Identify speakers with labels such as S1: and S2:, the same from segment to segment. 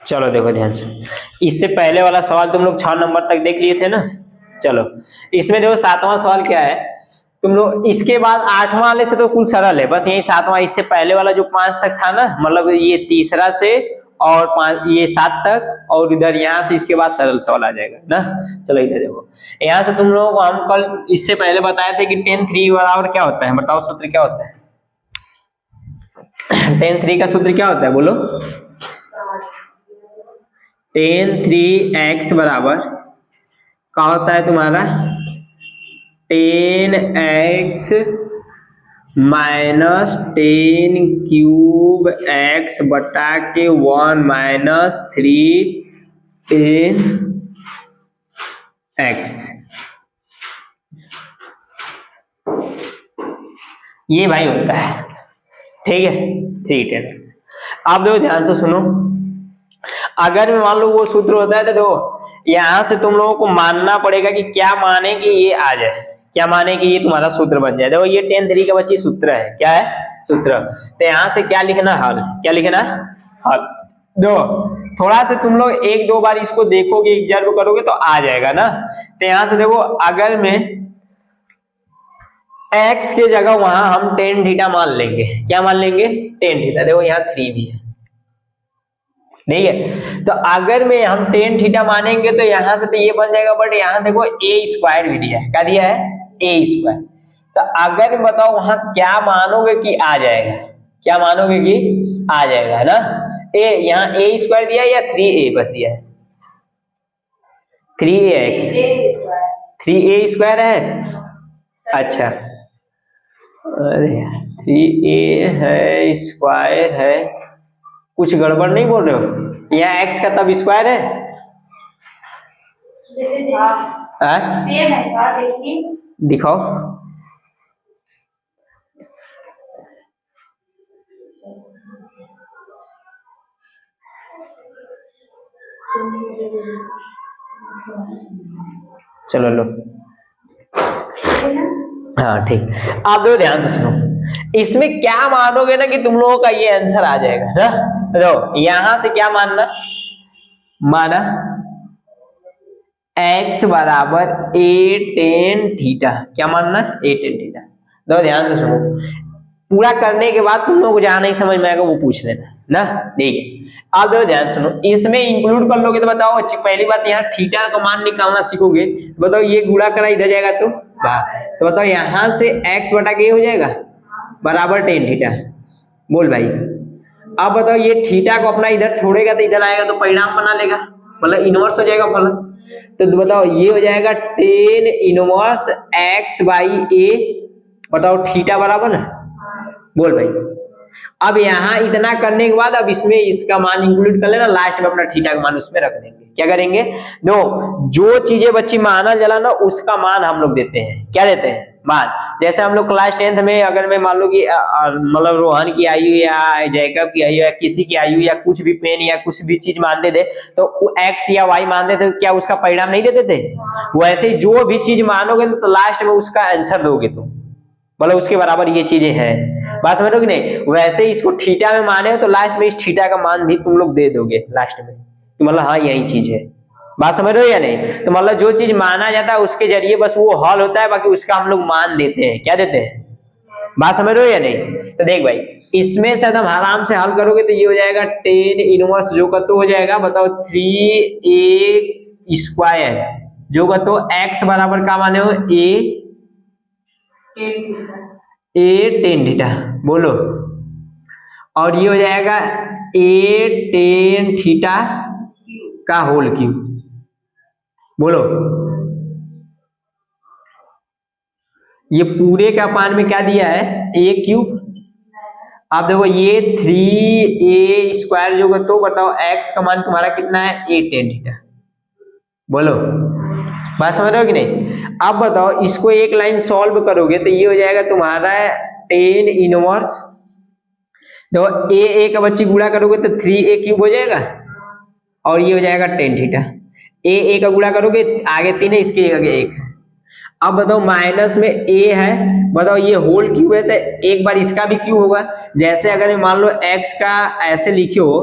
S1: चलो देखो ध्यान से, इससे पहले वाला सवाल तुम लोग 6 नंबर तक देख लिए थे ना। चलो इसमें देखो 7वां सवाल क्या है, तुम लोग इसके बाद 8वां वाले से तो कुल सरल है, बस यही 7वां, इससे पहले वाला जो 5 तक था ना, मतलब ये तीसरा से और 5 ये 7 तक, और इधर यहाँ से इसके बाद सरल सवाल आ जाएगा ना। चलो इधर देखो, यहाँ से तुम लोगों को हम कल इससे पहले बताए थे कि tan 3 बराबर क्या होता है, बताओ सूत्र क्या होता है। tan 3 का सूत्र क्या होता है बोलो। tan 3x बराबर क्या होता है तुम्हारा, tan x minus tan cube x बटा के 1 माइनस 3 tan x। ये भाई होता है, ठीक है 3 tan x। आप देखो ध्यान से सुनो, अगर मान लो वो सूत्र होता है तो देखो यहां से तुम लोगों को मानना पड़ेगा कि क्या माने कि ये आ जाए, क्या माने कि ये तुम्हारा सूत्र बन जाए। देखो ये tan 3 का बच्ची सूत्र है, क्या है सूत्र, तो यहां से क्या लिखना हल, क्या लिखना हल। दो थोड़ा से तुम लोग 1-2 बार इसको देखोगे, ऑब्जर्व करोगे तो आ जाएगा ना। तो यहां से देखो अगर मैं x के जगह वहां हम tan थीटा मान लेंगे, क्या मान लेंगे tan थीटा, देखो यहाँ 3 भी है, ठीक है। तो अगर में हम tan थीटा मानेंगे तो यहां से तो ये बन जाएगा, बट यहाँ देखो a स्क्वायर भी दिया है, क्या दिया है a स्क्वायर। तो अगर बताओ वहां क्या मानोगे कि आ जाएगा, क्या मानोगे कि आ जाएगा ना। a यहाँ a स्क्वायर दिया है या 3a बस दिया है, 3ax 3a स्क्वायर है, अच्छा अरे 3a है स्क्वायर है, कुछ गड़बड़ नहीं बोल रहे हो, यहाँ x का तब स्क्वायर है, दिखाओ चलो लो, हाँ ठीक। आप दो ध्यान से सुनो, इसमें क्या मानोगे ना कि तुम लोगों का ये आंसर आ जाएगा ना। तो यहां से क्या मानना, माना x बराबर a tan थीटा, क्या मानना a tan थीटा। दो ध्यान से सुनो, पूरा करने के बाद तुम लोगों को जहां नहीं समझ में आएगा वो पूछ लेना ना, ठीक है। आप देखो ध्यान सुनो, इसमें इंक्लूड कर लोगे तो बताओ, पहली बात यहाँ थीटा का मान निकालना सीखोगे तो बताओ ये गुणा करा इधर जाएगा तो बाहर, तो बताओ यहाँ से x बटा के हो जाएगा बराबर tan थीटा, बोल भाई। अब बताओ ये थीटा को अपना इधर छोड़ेगा तो इधर आएगा तो परिणाम बना लेगा, मतलब इनवर्स हो जाएगा फलन। तो बताओ ये हो जाएगा tan inverse x by a, बताओ थीटा बराबर ना, बोल भाई। अब यहाँ इतना करने के बाद अब इसमें इसका मान इंक्लूड कर लेना, लास्ट में अपना थीटा का मान उसमें रख देंगे। क्या करेंगे, नो जो चीजें बच्ची माना जला ना उसका मान हम लोग देते हैं, क्या देते हैं मान। जैसे हम लोग क्लास 10th में अगर मैं मान लो कि मतलब रोहन की आयु या जैकब की आयु या किसी की आयु या कुछ भी पेन या कुछ भी चीज मान देते तो x या y मान देते तो क्या उसका परिणाम नहीं देते थे। वैसे जो भी चीज मानोगे तो लास्ट में उसका आंसर दोगे तुम, मतलब उसके बराबर ये चीजें हैं, बात समझ रहे हो कि नहीं। वैसे इसको थीटा में माने हो तो लास्ट में इस थीटा का मान भी तुम लोग दे दोगे लास्ट में, तो मतलब हाँ यही चीज है, बात समझ रहे हो या नहीं। तो मतलब जो चीज माना जाता है उसके जरिए बस वो हल होता है, बाकी उसका हम लोग मान देते हैं, क्या देते हैं, बात समझ रहे हो या नहीं। तो देख भाई इसमें से एकदम आराम से हल करोगे तो ये हो जाएगा tan इनवर्स जो का तो हो जाएगा, बताओ 3a स्क्वायर जो का तो x बराबर का माने हो a tan थीटा, बोलो। और ये हो जाएगा a tan थीटा का होल क्यूब, बोलो। ये पूरे का मान में क्या दिया है a क्यूब। आप देखो ये 3a स्क्वायर जो तो बताओ x का मान तुम्हारा कितना है a tan थीटा, बोलो, बात समझ रहे हो कि नहीं। अब बताओ इसको एक लाइन सॉल्व करोगे तो ये हो जाएगा तुम्हारा tan इनवर्स, देखो a का बच्ची गुणा करोगे तो 3a क्यूब हो जाएगा, और ये हो जाएगा tan थीटा। a का गुणा करोगे आगे 3 है, इसके आगे 1 है। अब बताओ माइनस में a है, बताओ ये होल क्यूब है तो एक बार इसका भी क्यूब होगा। जैसे अगर मान लो x का ऐसे लिखे हो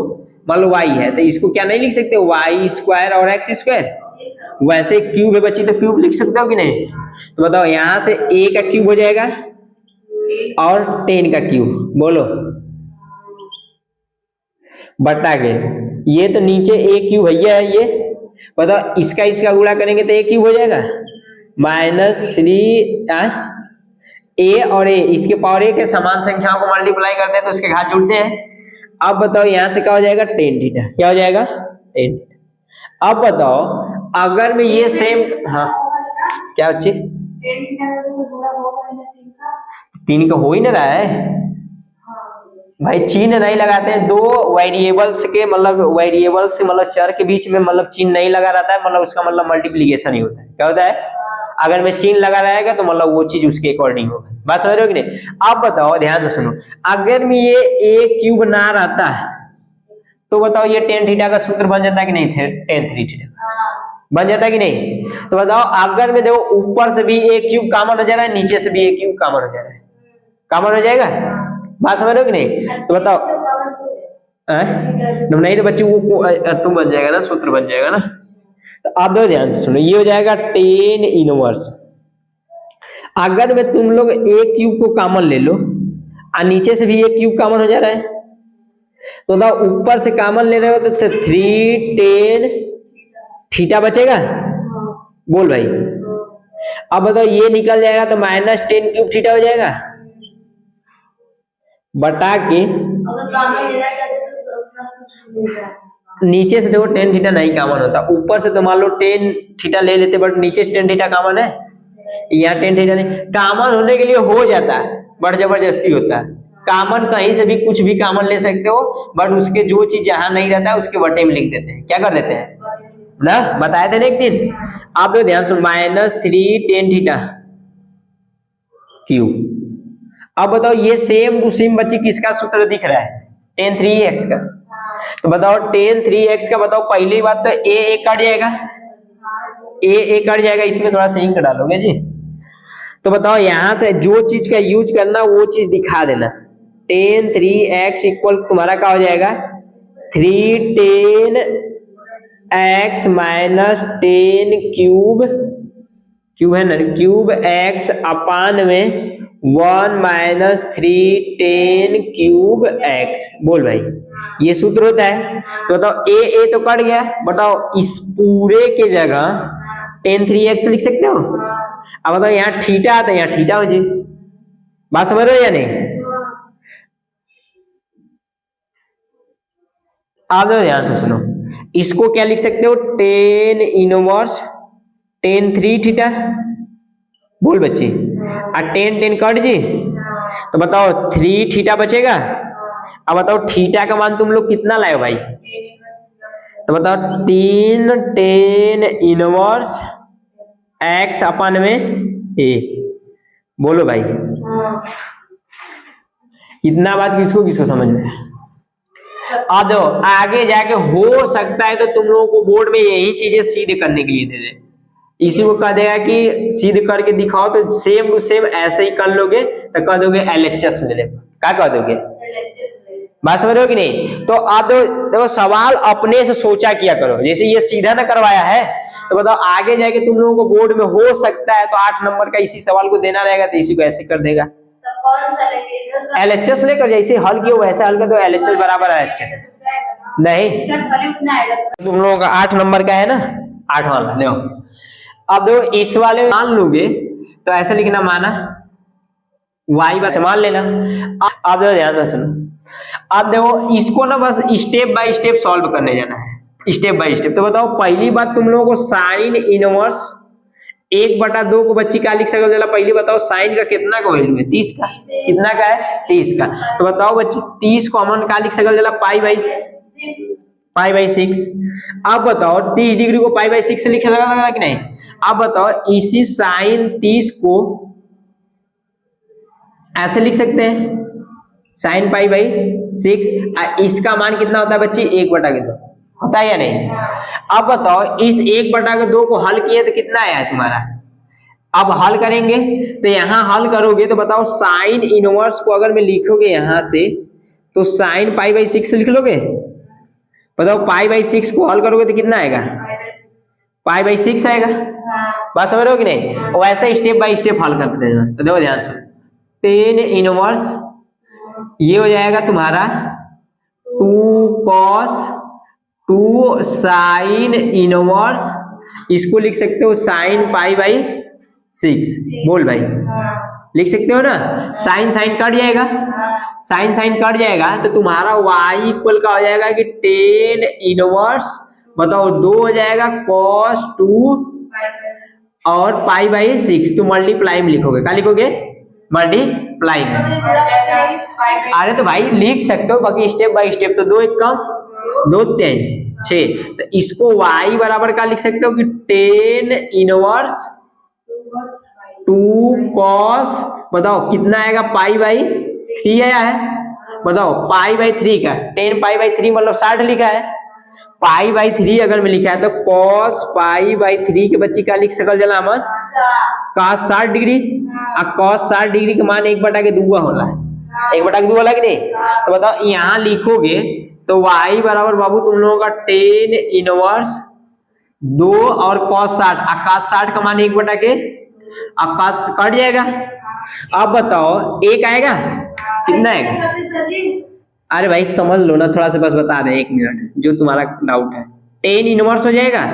S1: मान लो y है, तो इसको क्या नहीं लिख सकते y स्क्वायर और x स्क्वायर? वैसे क्यूब है बच्ची, तो क्यूब लिख सकते हो कि नहीं? तो बताओ यहां से a का क्यूब हो जाएगा और 10 का क्यूब, बोलो बटा के, ये तो नीचे a क्यूब भैया है, ये बताओ इसका गुणा करेंगे तो a क्यूब हो जाएगा -3 a और a इसके पावर a के समान संख्याओं को मल्टीप्लाई करते हैं तो उसके घात जुड़ते हैं। अब बताओ यहां से क्या हो जाएगा tan थीटा, क्या हो जाएगा tan थीटा। अब बताओ अगर मैं ये सेम, हाँ क्या बच्चे, 3 का हो ही ना रहा है भाई, चिन्ह नहीं लगाते हैं, दो वेरिएबल्स के मतलब चर के बीच में मतलब चिन्ह नहीं लगा रहता है, मतलब उसका मतलब मल्टीप्लीकेशन ही होता है। क्या होता है, अगर मैं चिन्ह लगा रहेगा तो मतलब वो चीज उसके अकॉर्डिंग होगा। बात समझ रहे हो कि नहीं? अब बताओ ध्यान से सुनो, अगर मैं ये a क्यूब ना रहता है तो बताओ ये tan थीटा का सूत्र बन जाता है कि नहीं, tan 3 थीटा बन जाता है कि नहीं? तो बताओ अगर मैं देखो ऊपर से भी a क्यूब कॉमन हो जा रहा है, नीचे से भी a क्यूब कॉमन हो जा रहा है, कॉमन हो जाएगा। बात समझ रहे हो कि नहीं? तो बताओ नहीं तो बच्चे वो तुम बन जाएगा ना, सूत्र बन जाएगा ना। तो अब दो ध्यान से सुनो, ये हो जाएगा tan इनवर्स। अगर मैं तुम लोग a क्यूब को कॉमन ले लो और नीचे से भी a क्यूब कॉमन हो जा रहा है, तो बताओ ऊपर से कॉमन ले रहे हो तो 3 tan थीटा बचेगा, बोल भाई। अब बताओ ये निकल जाएगा तो -10 क्यूब थीटा हो जाएगा बटा के, नीचे से देखो tan थीटा नहीं कॉमन होता, ऊपर से तो मान लो tan थीटा ले लेते बट नीचे tan थीटा कॉमन है, यहाँ tan थीटा नहीं कॉमन होने के लिए हो जाता है बट जबरदस्ती होता है। कॉमन कहीं से भी कुछ भी कॉमन ले सकते हो बट उसके जो चीज जहां नहीं रहता है उसके बटे में लिख देते हैं, क्या कर देते हैं ना, बताए थे ना एक दिन। आप लोग ध्यान सुनो, -3 tan थीटा क्यूब। अब बताओ ये सेम टू सेम बच्चे किसका सूत्र दिख रहा है, tan 3x का। तो बताओ tan 3x का, बताओ पहली बात तो a कट जाएगा, a कट जाएगा, इसमें थोड़ा सही कर डालोगे जी। तो बताओ यहां से जो चीज का यूज करना वो चीज दिखा देना। tan 3x इक्वल तुम्हारा क्या हो जाएगा 3 tan x माइनस 10 क्यूब है ना, क्यूब x अपान में 1 माइनस 3 tan क्यूब x, बोल भाई ये सूत्र होता है। तो बताओ a तो कट गया, बताओ इस पूरे के जगह tan 3x लिख सकते हो। अब बताओ यहाँ थीटा आता है, यहाँ थीटा हो जाए, बात समझ रहे हो या नहीं? आप ध्यान से सुनो, इसको क्या लिख सकते हो tan इनवर्स tan 3 थीटा, बोल बच्चे, और tan कट जी, तो बताओ 3 थीटा बचेगा। अब बताओ थीटा का मान तुम लोग कितना लाए भाई, तो बताओ 3 tan इनवर्स x अपन में a, बोलो भाई इतना बात किसको किसको समझ में। अब देखो आगे जाके हो सकता है तो तुम लोगों को बोर्ड में यही चीजें सिद्ध करने के लिए दे दे, इसी को कह देगा कि सिद्ध करके दिखाओ, तो सेम टू सेम ऐसे ही कर लोगे तो कह दोगे LHS ले ले, क्या कह दोगे, बात समझ रहे हो कि नहीं? तो आप देखो सवाल अपने से सोचा किया करो, जैसे ये सीधा ना करवाया है तो बताओ आगे जाके तुम लोगों को बोर्ड में हो सकता है तो 8 नंबर का इसी सवाल को देना रहेगा तो इसी को ऐसे कर देगा। तो कौन सा लेके LHS लेकर जैसे हल किया वैसे हल कर दो, LHS बराबर LHS नहीं, तुम लोगों का 8 नंबर का है ना, 8 वाला लो। अब देखो इस वाले मान लोगे तो ऐसे लिखना, माना y बस मान लेना। अब देखो ध्यान से सुनो, अब देखो इसको ना बस स्टेप बाय स्टेप सॉल्व करने जाना है, स्टेप बाय स्टेप। तो बताओ पहली बात तुम लोगों को साइन इनवर्स 1/2 को बच्ची क्या लिख सकते हो, पहली बताओ साइन का कितना का वैल्यू है 30 का, कितना का है 30 का। तो बताओ बच्ची 30 कॉमन क्या लिख सकते हो, π/6। अब बताओ 30 डिग्री को π/6 से लिखा जाएगा कि नहीं। अब बताओ इसी साइन 30 को ऐसे लिख सकते हैं साइन π/6, इसका मान कितना होता है बच्ची 1/2 होता है या नहीं। अब बताओ इस 1/2 को हल किए तो कितना आया है तुम्हारा, अब हल करेंगे तो यहां हल करोगे तो बताओ साइन इनवर्स को अगर मैं लिखोगे यहां से तो साइन π/6 लिख लोगे, बताओ पाई बाई 6 को हल करोगे तो कितना आएगा, पाई बाई 6 आएगा। बात समझ रहे हो कि नहीं? और ऐसे स्टेप बाय स्टेप हल करते हैं। तो देखो ध्यान से, 10 इनवर्स ये हो जाएगा तुम्हारा 2 कॉस 2 साइन इनवर्स, इसको लिख सकते हो साइन पाई बाई 6। बोल भाई, लिख सकते हो ना? साइन साइन कट जाएगा, साइन साइन कट जाएगा तो तुम्हारा y इक्वल का हो जाएगा कि 10 इनवर्स, बताओ 2 हो जाएगा cos 2 और पाई बाई 6, तो मल्टीप्लाई में लिखोगे। क्या लिखोगे? मल्टीप्लाई में। अरे तो भाई लिख सकते हो, बाकी स्टेप बाय स्टेप। तो 2 1 कम 2 3 6, तो इसको y बराबर का लिख सकते हो कि 10 इनवर्स 2 cos, बताओ कितना आएगा, पाई बाई 3 आया है। बताओ पाई बाई 3 का 10 पाई बाई 3 मतलब 60 लिखा है। पाई बाई 3 अगर में लिखा है तो cos पाई बाई 3 के बच्ची का लिख सकल जला मत cos 60 डिग्री। अब cos 60 डिग्री का मान 1/2 होला है, 1/2 होला कि नहीं? तो बताओ यहाँ लिखोगे तो y बराबर बाबू तुम लोगों का 10 इनवर्स 2 और cos 60, cos 60 का मान 1/के, अब cos कट जाएगा। अब बताओ एक आएगा, कितना आएगा? अरे भाई समझ लो ना, थोड़ा सा बस बता दे 1 मिनट, जो तुम्हारा डाउट है। 10 इनवर्स हो जाएगा,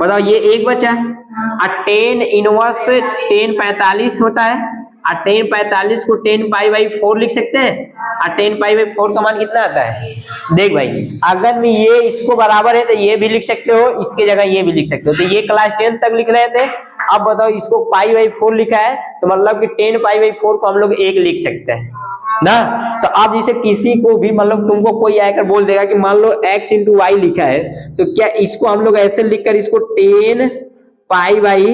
S1: बताओ ये एक बचा, और 10 इनवर्स 10 45 होता है, और 10 45 को 10 पाई बाई 4 लिख सकते हैं, और 10 पाई बाई 4 का मान कितना आता है? देख भाई, अगर में ये इसको बराबर है तो ये भी लिख सकते हो, इसके जगह ये भी लिख सकते हो। तो ये क्लास 10 तक लिख रहे थे, अब बताओ इसको पाई बाई 4 लिखा है, तो मतलब कि 10 पाई बाई 4 को हम लोग 1 लिख सकते हैं ना। तो अब जैसे किसी को भी मतलब तुमको कोई आकर बोल देगा कि मान लो x इंटू वाई लिखा है, तो क्या इसको हम लोग ऐसे लिखकर इसको 10 pi by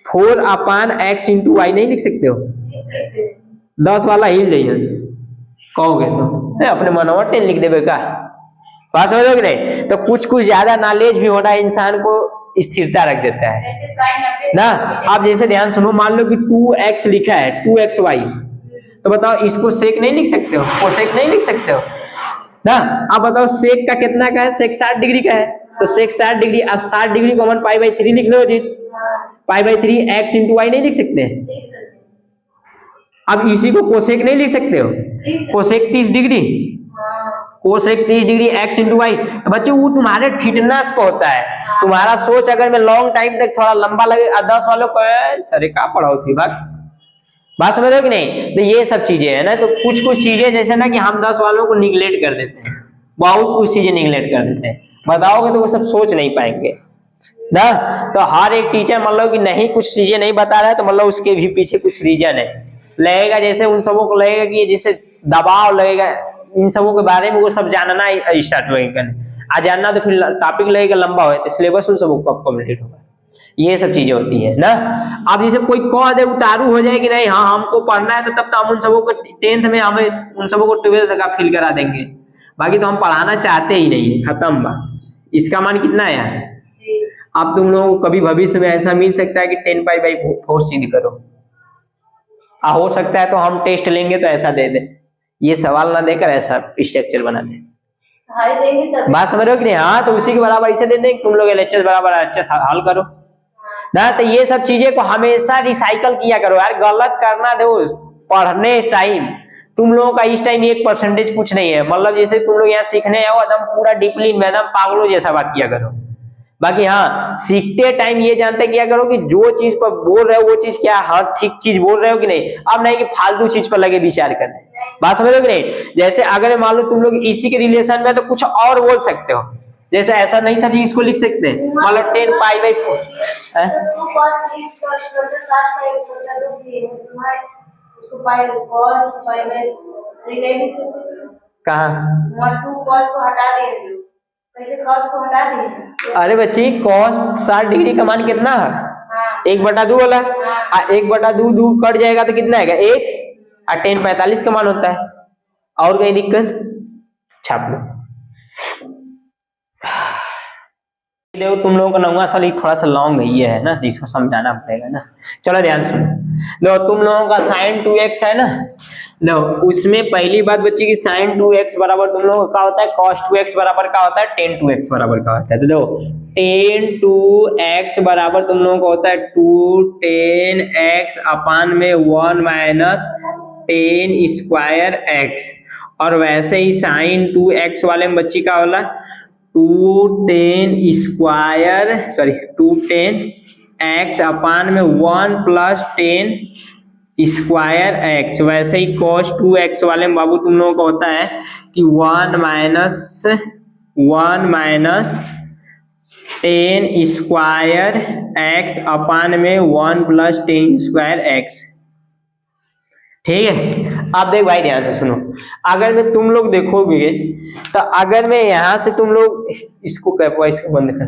S1: 4 upon x into y नहीं लिख सकते हो? 10 वाला हिल जाइए कहोगे तो अपने मनवा 10 लिख देवे का। बात समझ कि नहीं? तो कुछ कुछ ज्यादा नॉलेज भी होना इंसान को स्थिरता रख देता है ना। आप जैसे ध्यान सुनो, मान लो कि 2x लिखा है 2xy, तो बताओ इसको सेक नहीं लिख सकते हो, कोसेक नहीं लिख सकते हो ना। अब बताओ सेक का कितना का है? सेक 60 डिग्री का है, तो सेक 60 डिग्री, 60 डिग्री को हम पाई बाई 3 लिख लो जी, pi by 3 x into y नहीं लिख सकते हैं। अब इसी को कोसेक नहीं लिख सकते हो, cosec 30 degree, cosec 30 degree x into y. तो बच्चों वो तुम्हारे फिटनेस पे होता है, तुम्हारा सोच अगर मैं लॉन्ग टाइम तक थोड़ा लंबा लगे। 10 वालों को सर का पढ़ाओ थी बात समझ रहे हो कि नहीं? तो ये सब चीजें है ना, तो कुछ कुछ चीजें जैसे ना कि हम 10 वालों को निगलेक्ट कर देते हैं, बहुत कुछ चीजें निगलेक्ट कर देते हैं। बताओगे तो वो सब सोच नहीं पाएंगे ना। तो हर एक टीचर मतलब कि नहीं कुछ चीजें नहीं बता रहा है, तो मतलब उसके भी पीछे कुछ रीजन है लगेगा। जैसे उन सबों को लगेगा कि जैसे दबाव लगेगा, इन सबों के बारे में वो सब जानना स्टार्ट होगा, आज जानना तो फिर टॉपिक लगेगा लंबा हो, तो सिलेबस उन सबों को कंप्लीट होगा। ये सब चीजें होती है ना। अब जैसे कोई कह दे उतारू हो जाए कि नहीं हाँ हमको पढ़ना है, तो तब तो हम उन सबों को 10th में हमें उन सबों को 12th का फील करा देंगे, बाकी तो हम पढ़ाना चाहते ही नहीं, खत्म बात। इसका मान कितना आया है? अब तुम लोगों को कभी भविष्य में ऐसा मिल सकता है कि 10 पाई बाई 4 सीध करो, हो सकता है तो हम टेस्ट लेंगे तो ऐसा दे दे, ये सवाल ना देकर ऐसा स्ट्रक्चर बना दे। बात समझ रहे हो कि नहीं? हाँ, तो उसी के बराबर इसे दे देंगे, तुम लोग एलएचएस बराबर अच्छे हल करो ना। तो ये सब चीजें को हमेशा रिसाइकल किया करो यार, गलत करना दो पढ़ने टाइम। तुम लोगों का इस टाइम 1% कुछ नहीं है, मतलब जैसे तुम लोग यहाँ सीखने आओ एकदम पूरा डिसिप्लिन में एकदम पागलों जैसा बात किया करो। बाकी हाँ, सीखते टाइम ये जानते किया करो कि जो चीज पर बोल रहे हो वो चीज क्या हर ठीक चीज बोल रहे हो कि नहीं। अब नहीं कि फालतू चीज पर लगे विचार करने। बात समझ रहे हो कि नहीं? जैसे अगर मान लो तुम लोग इसी के रिलेशन में तो कुछ और बोल सकते हो, जैसे ऐसा नहीं सच इसको लिख सकते हैं, मतलब 10 पाई बाई 4 कहा। अरे बच्ची cos 60 डिग्री का मान कितना है? 1/2 वाला, 1/2 कट जाएगा तो कितना आएगा? 1, और 10 45 का मान होता है। और कोई दिक्कत? छाप लो। देखो तुम लोगों का 9वां सवाल थोड़ा सा लॉन्ग है ना, तो इसको समझाना पड़ेगा ना। चलो ध्यान सुनो, लो तुम लोगों का sin 2x है ना, लो उसमें पहली बात बच्ची की sin 2x बराबर तुम लोगों का होता है cos 2x बराबर का होता है tan 2x बराबर का होता है। तो देखो tan 2x बराबर तुम लोगों का होता है 2 tan x अपान में 1 माइनस tan स्क्वायर x, और वैसे ही sin 2x वाले में बच्ची का होला 2 tan x अपान में 1 प्लस tan स्क्वायर x। वैसे ही cos 2x वाले में बाबू तुम लोगों का होता है कि 1 माइनस tan स्क्वायर x अपान में 1 प्लस tan स्क्वायर x। ठीक है, आप देख भाई ध्यान से सुनो, अगर मैं तुम लोग देखोगे तो अगर मैं यहां से तुम लोग इसको इसको बंद कर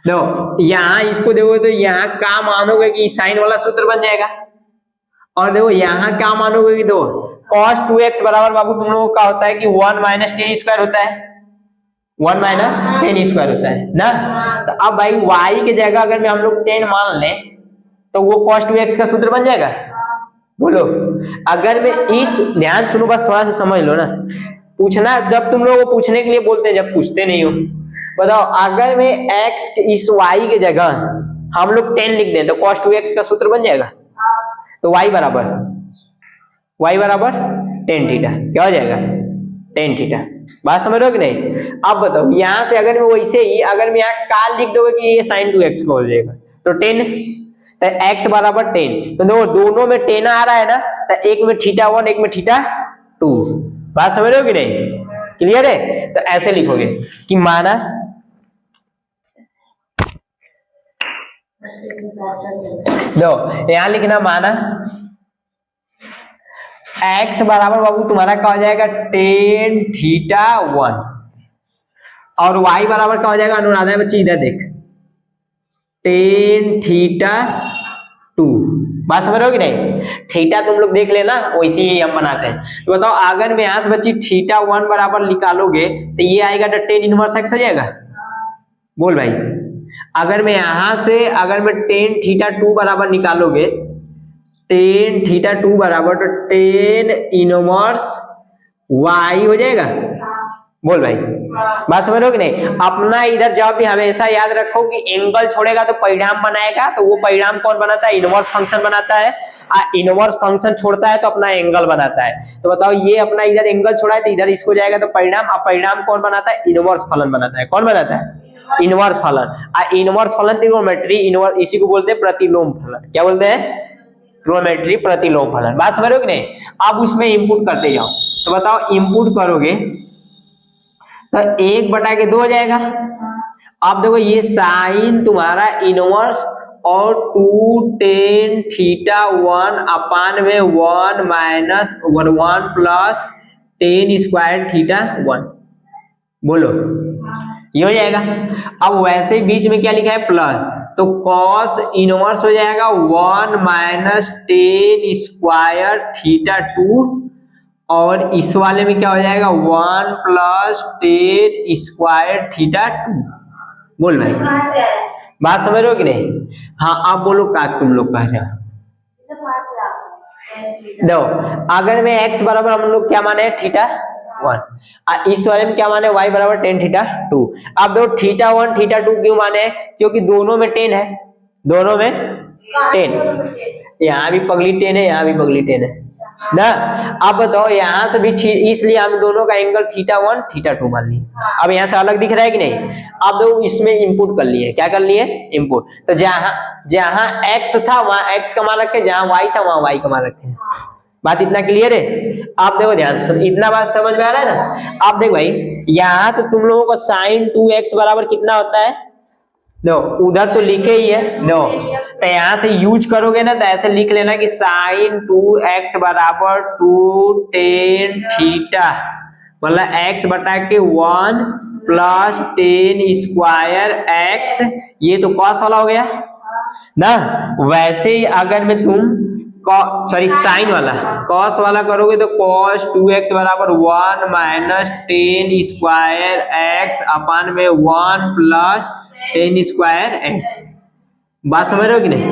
S1: दो, यहाँ इसको देखोगे तो यहाँ क्या मानोगे कि साइन वाला सूत्र बन जाएगा, और देखो यहाँ क्या मानोगे कि दो cos 2x बराबर बाबू तुम लोगों का होता है कि 1 माइनस tan स्क्वायर होता है, 1 माइनस tan स्क्वायर होता है ना। तो अब भाई y की जगह अगर मैं हम लोग tan मान लें तो वो cos 2x का सूत्र बन जाएगा। बोलो, अगर मैं इस, ध्यान सुनो बस थोड़ा सा समझ लो ना, पूछना जब तुम लोग को पूछने के लिए बोलते हैं, जब पूछते नहीं हो। बताओ अगर मैं x इस y के जगह हम लोग 10 लिख दें तो cos 2x का सूत्र बन जाएगा। तो y बराबर tan थीटा क्या हो जाएगा, tan थीटा। बात समझ रहे हो कि नहीं। अब बताओ यहाँ से अगर मैं वैसे ही अगर मैं यहाँ काल लिख दोगे कि ये sin 2x का हो जाएगा तो 10, तो x बराबर 10, तो देखो दोनों में 10 आ रहा है ना, तो एक में θ1 एक में θ2। बात समझ रहे हो कि नहीं, क्लियर है। तो ऐसे लिखोगे कि माना दो, यहां लिखना माना x बराबर बाबू तुम्हारा क्या हो जाएगा tan θ1, और y बराबर क्या हो जाएगा अनुराधा बच्ची इधर देख tan θ2। बात समझ रहे हो कि नहीं, थीटा तुम लोग देख लेना वैसे ही हम बनाते हैं। तो बताओ अगर मैं यहां से बच्ची θ1 बराबर निकालोगे तो ये आएगा तो tan इनवर्स x हो जाएगा। बोल भाई, अगर मैं यहां से अगर मैं tan θ2 बराबर निकालोगे, tan θ2 बराबर तो tan इनवर्स y हो जाएगा। बोल भाई, बात समझ रहे हो कि नहीं। अपना इधर जब भी हमेशा याद रखो कि एंगल छोड़ेगा तो परिणाम बनाएगा, तो वो परिणाम कौन बनाता है, इनवर्स फंक्शन बनाता है। इनवर्स फंक्शन छोड़ता है तो अपना एंगल बनाता है। तो बताओ ये अपना इधर एंगल छोड़ा है तो इधर इसको जाएगा तो परिणाम, अब परिणाम कौन बनाता है, इनवर्स फलन बनाता है। कौन बनाता है, इनवर्स फलन। इनवर्स फलन त्रिकोणमिति इनवर्स, इसी को बोलते हैं प्रतिलोम फलन। क्या बोलते हैं, त्रिकोणमिति प्रतिलोम फलन। बात समझ रहे हो कि नहीं। अब उसमें इनपुट करते जाओ, तो बताओ इनपुट करोगे तो 1/2 हो जाएगा। अब देखो ये साइन तुम्हारा इनवर्स और 2 tan θ1 अपान में 1 माइनस 1 प्लस tan स्क्वायर θ1। बोलो ये हो जाएगा। अब वैसे ही बीच में क्या लिखा है प्लस, तो cos इनवर्स हो जाएगा 1 माइनस tan स्क्वायर θ2, और इस वाले में क्या हो जाएगा 1 प्लस tan स्क्वायर θ2। बोल भाई, बात समझ रहे हो कि नहीं। हाँ आप बोलो क्या तुम लोग कह रहे हो। दो, अगर मैं x बराबर हम लोग क्या माने θ1, इस वाले में क्या माने y बराबर tan θ2। अब दो θ1 θ2 क्यों माने, क्योंकि दोनों में tan है, दोनों में tan, यहाँ भी पगली tan है यहाँ भी पगली tan है ना। अब बताओ यहाँ से भी इसलिए हम दोनों का एंगल θ1 θ2 मान लिए। अब यहाँ से अलग दिख रहा है कि नहीं। अब दो इसमें इंपुट कर लिए, क्या कर लिए, इंपुट। तो जहां जहां x था वहां x का मान रखे, जहां y था वहां y का मान रखे। बात इतना क्लियर है। आप देखो ध्यान से, इतना बात समझ में आ रहा है ना। आप देखो भाई यहाँ तो तुम लोगों को sin 2x बराबर कितना होता है, नो उधर तो लिखे ही है नो, तो यहाँ से यूज करोगे ना तो ऐसे लिख लेना कि sin 2x बराबर 2 tan θ, मतलब x/1 plus tan square x। ये तो cos वाला हो गया ना। वैसे ही अगर मैं तुम साइन वाला cos वाला करोगे तो cos 2x बराबर 1 माइनस tan स्क्वायर x अपान में 1 प्लस टेन स्क्वायर एक्स। बात समझ रहे हो कि नहीं?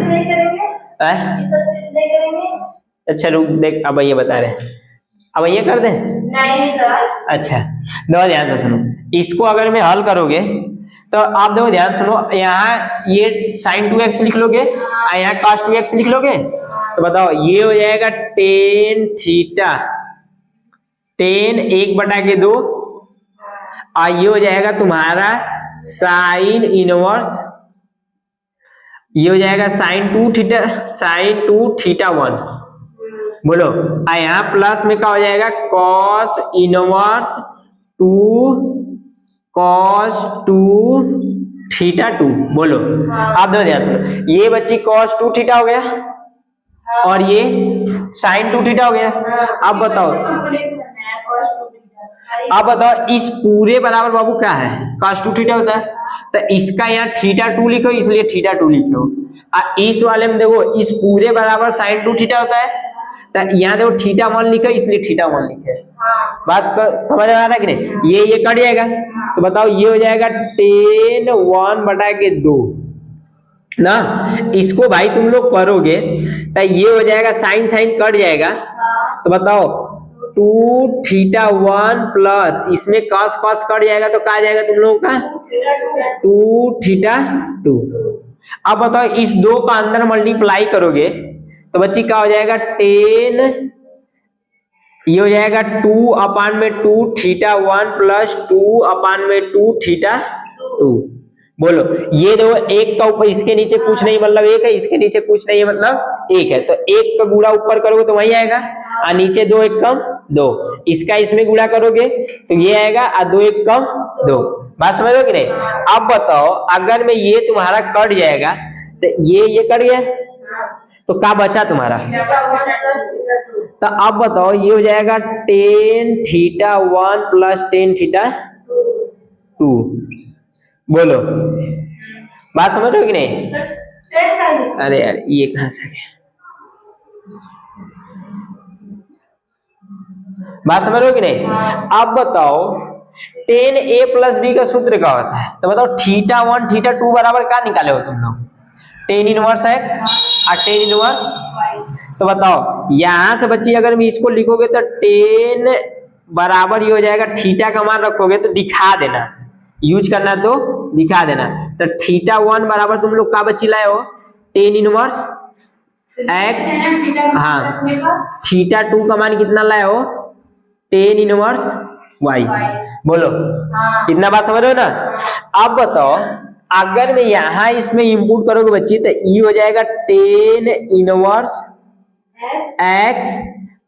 S1: अच्छा रुक देख, अब ये बता रहे हैं, अब ये कर दे। नहीं सर। अच्छा देखो ध्यान से सुनो, इसको अगर मैं हल करोगे तो आप देखो ध्यान सुनो, यहाँ ये sin 2x लिख लोगे और यहाँ cos 2x लिख लोगे, तो बताओ ये हो जाएगा टेन थीटा, टेन 1/2 और ये हो जाएगा तुम्हारा साइन इनवर्स, ये हो जाएगा साइन 2 थीटा 1। बोलो यहाँ प्लस में क्या हो जाएगा, कॉस इनवर्स 2 cos 2 थीटा 2। बोलो आप दो ध्यान सुनो, ये बच्ची cos 2 थीटा हो गया और ये sin 2 थीटा हो गया। अब बताओ इस पूरे बराबर बाबू क्या है, cos 2 थीटा होता है, तो इसका यहाँ थीटा 2 लिखो इसलिए थीटा 2 लिखो, और इस वाले में देखो इस पूरे बराबर sin 2 थीटा होता है, तो यहाँ देखो थीटा 1 लिखो इसलिए थीटा 1 लिखे। बात समझ आ रहा है कि नहीं? ये कट जाएगा, तो बताओ ये हो जाएगा टेन 1/2 ना। इसको भाई तुम लोग करोगे तो ये हो जाएगा साइन कट जाएगा, तो बताओ 2 थीटा 1 प्लस इसमें cos कट जाएगा तो क्या आ जाएगा तुम लोगों का 2 थीटा 2। अब बताओ इस दो का अंदर मल्टीप्लाई करोगे तो बच्ची क्या हो जाएगा, टेन ये हो जाएगा 2/2 थीटा 1 प्लस 2/2 थीटा 2। बोलो ये देखो एक का ऊपर इसके नीचे कुछ नहीं मतलब एक है, इसके नीचे कुछ नहीं है मतलब एक है, तो एक का गुणा ऊपर करोगे तो वही आएगा, और नीचे 2 1 कम 2, इसका इसमें गुणा करोगे तो ये आएगा, और 2 1 कम 2। बात समझ रहे हो कि नहीं? अब बताओ अगर में ये तुम्हारा कट जाएगा तो ये कट गया, तो क्या बचा तुम्हारा, तो अब बताओ ये हो जाएगा tan theta 1 plus tan theta 2। बोलो बात समझ रहे हो कि नहीं? अरे यार ये कहां से गया, बात समझ रहे हो कि नहीं? अब बताओ टेन ए प्लस बी का सूत्र क्या होता है, तो बताओ थीटा 1 थीटा 2 बराबर क्या निकाले हो तुम लोग, टेन इनवर्स एक्स और टेन इनवर्स। तो बताओ यहां से बच्ची अगर मैं इसको लिखोगे तो टेन बराबर ये हो जाएगा, थीटा का मान रखोगे तो दिखा देना, यूज करना तो दिखा देना, तो थीटा 1 बराबर तुम लोग का बच्ची लाए हो टेन इनवर्स एक्स, हाँ थीटा 2 का मान कितना लाए हो टेन इनवर्स वाई। बोलो इतना बात समझ रहे हो ना? अब बताओ अगर मैं यहाँ इसमें इंपुट करोगे बच्ची तो ये हो जाएगा tan inverse x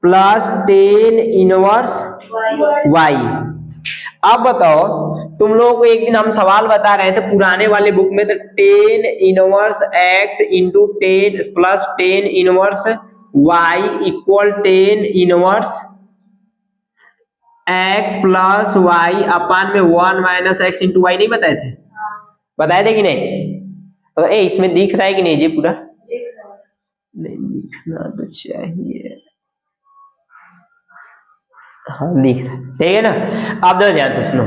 S1: plus tan inverse y. अब बताओ तुम लोगों को एक दिन हम सवाल बता रहे थे पुराने वाले बुक में, तो tan inverse x into tan plus tan inverse y equal tan inverse x plus y upon में 1 माइनस एक्स इंटू वाई। नहीं बताए थे? बताए थे कि नहीं? तो इसमें दिख रहा है कि नहीं जी पूरा? नहीं दिखना तो चाहिए, हाँ दिख रहा है, ठीक है ना? आप लोग ध्यान से सुनो,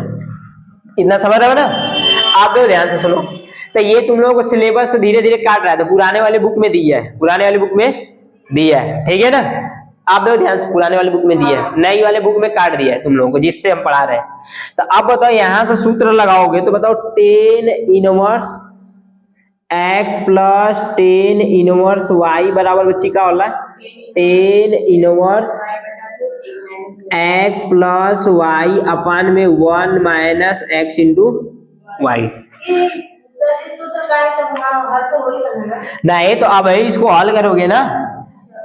S1: इतना समझ रहे हो ना? आप लोग ध्यान से सुनो, तो ये तुम लोगों को सिलेबस धीरे धीरे काट रहा है, तो पुराने वाले बुक में दिया है, पुराने वाले बुक में दिया है, ठीक है ना? आप लोग ध्यान से, पुराने वाले बुक में दिया है, नई वाले बुक में काट दिया है तुम लोगों को जिससे हम पढ़ा रहे हैं। तो अब बताओ यहां से सूत्र लगाओगे तो बताओ tan inverse x plus tan inverse y बराबर बच्ची का होला tan inverse x plus y upon में 1 माइनस एक्स इंटू वाई। नहीं तो अब इसको हल करोगे ना,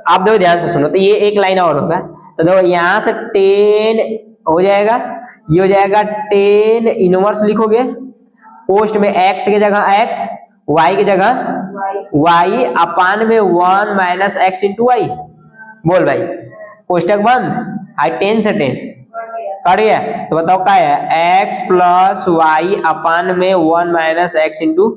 S1: आप देखो ध्यान से सुनो, तो ये एक लाइन और होगा, तो देखो यहाँ से टेन हो जाएगा, ये हो जाएगा टेन इनवर्स लिखोगे, पोस्ट में एक्स की जगह एक्स, वाई की जगह वाई अपान में 1 माइनस एक्स इंटू वाई। बोल भाई कोष्टक बंद, आई 10 से 10 कट गया, तो बताओ क्या है एक्स प्लस वाई अपान में 1 minus x into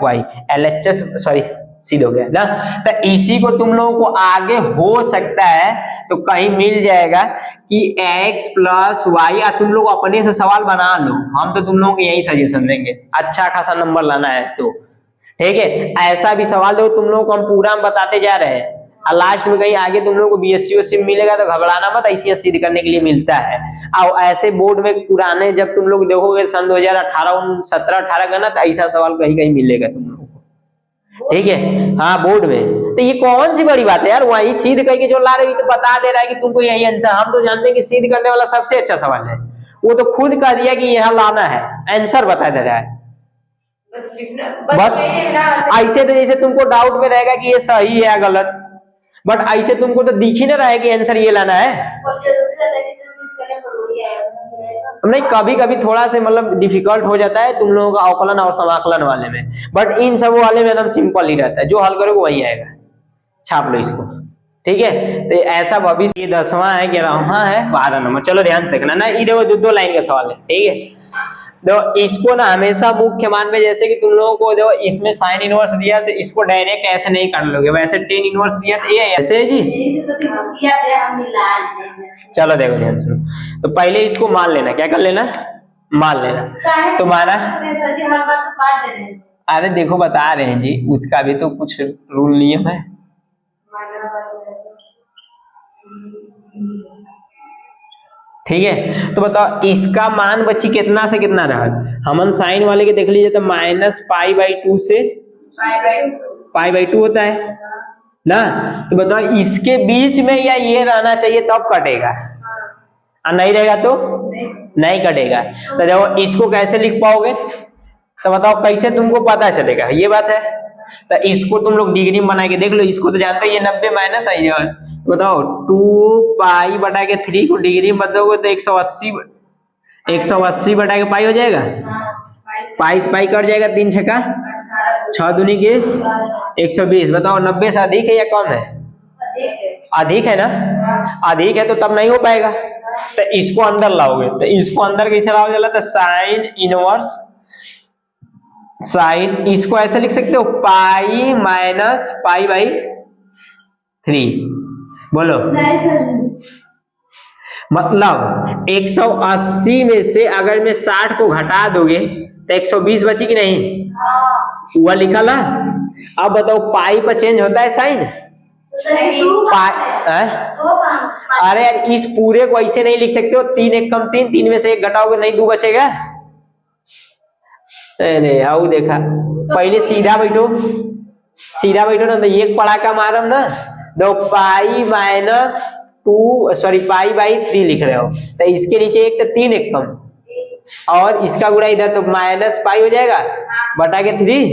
S1: y. LHS sorry सीधा हो गया ना। तो इसी को तुम लोगों को आगे हो सकता है तो कहीं मिल जाएगा कि x प्लस वाई, या तुम लोग अपने से सवाल बना लो, हम तो तुम लोगों को यही सजेशन देंगे, अच्छा खासा नंबर लाना है तो ठीक है। ऐसा भी सवाल दो तुम लोगों को हम पूरा बताते जा रहे हैं, और लास्ट में कहीं आगे तुम लोगों को बीएससी ओसी मिलेगा तो घबराना मत, ऐसी सिद्ध करने के लिए मिलता है। और ऐसे बोर्ड में पुराने जब तुम लोग देखोगे सन 2018 17 18 का ना, तो ऐसा सवाल कहीं कहीं मिलेगा तुम लोगों को, ठीक है। हाँ बोर्ड में, तो ये कौन सी बड़ी बात है यार, वही सिद्ध करके जो ला रही तो बता दे रहा है कि तुमको यही आंसर। हम तो जानते हैं कि सिद्ध करने वाला सबसे अच्छा सवाल है, वो तो खुद कह दिया कि यहाँ लाना है, आंसर बता दे रहा है बस। ऐसे तो जैसे तुमको डाउट में रहेगा कि ये सही है या गलत, बट ऐसे तुमको तो दिख ही ना रहा है कि आंसर ये लाना है। नहीं, कभी कभी थोड़ा से मतलब डिफिकल्ट हो जाता है तुम लोगों का अवकलन और समाकलन वाले में, बट इन सब वाले में एकदम सिंपल ही रहता है, जो हल करोगे वही आएगा। छाप लो इसको, ठीक है। तो ऐसा भविष्य, ये 10वां है, 11वां है, 12 नंबर। चलो ध्यान से देखना ना, ये देखो दो लाइन का सवाल है, ठीक है। तो इसको ना हमेशा मुख्य मान में, जैसे कि तुम लोगों को देखो इसमें साइन इनवर्स दिया तो इसको डायरेक्ट ऐसे नहीं कर लोगे, वैसे टेन इनवर्स दिया तो ये ऐसे है जी। चलो देखो ध्यान सुनो, तो पहले इसको मान लेना, क्या कर लेना, मान लेना तुम्हारा। अरे देखो बता रहे हैं जी, उसका भी तो कुछ रूल नियम है। ठीक है, तो बताओ इसका मान बच्ची कितना से कितना रहा। हमन साइन वाले के देख लीजिए तो -π/2 से π/2 होता है ना। तो बताओ इसके बीच में या ये रहना चाहिए तब कटेगा, और नहीं रहेगा तो नहीं कटेगा। तो देखो इसको कैसे लिख पाओगे, तो बताओ कैसे तुमको पता चलेगा, ये बात है। तो इसको तुम लोग डिग्री में बना के देख लो, इसको तो जानते ही 90 माइनस आई है। बताओ 2π/3 को डिग्री में बदलोगे तो 180 बटा के पाई हो जाएगा, पाई से पाई कट जाएगा, 3 छक्का 6 दूनी के 120। बताओ 90 से अधिक है या कम है, अधिक है ना, अधिक है तो तब नहीं हो पाएगा। तो इसको अंदर लाओगे, तो इसको अंदर कैसे लाओगे, चला तो साइन इनवर्स, साइन इसको ऐसे लिख सकते हो π-π/3। बोलो मतलब 180 में से अगर मैं 60 को घटा दोगे तो 120 बची कि नहीं, हुआ लिखा ला। अब बताओ पाई पर चेंज होता है साइन, अरे यार इस पूरे को ऐसे नहीं लिख सकते हो, 3 1 कम 3, 3 में से 1 घटाओगे नहीं 2 बचेगा। अरे आओ देखा, पहले सीधा बैठो, सीधा बैठो ना, तो एक पड़ाका मारम ना, दो π/3 लिख रहे हो, तो इसके नीचे एक तो 3 1 कम, और इसका गुणा इधर तो -π हो जाएगा बटा के 3।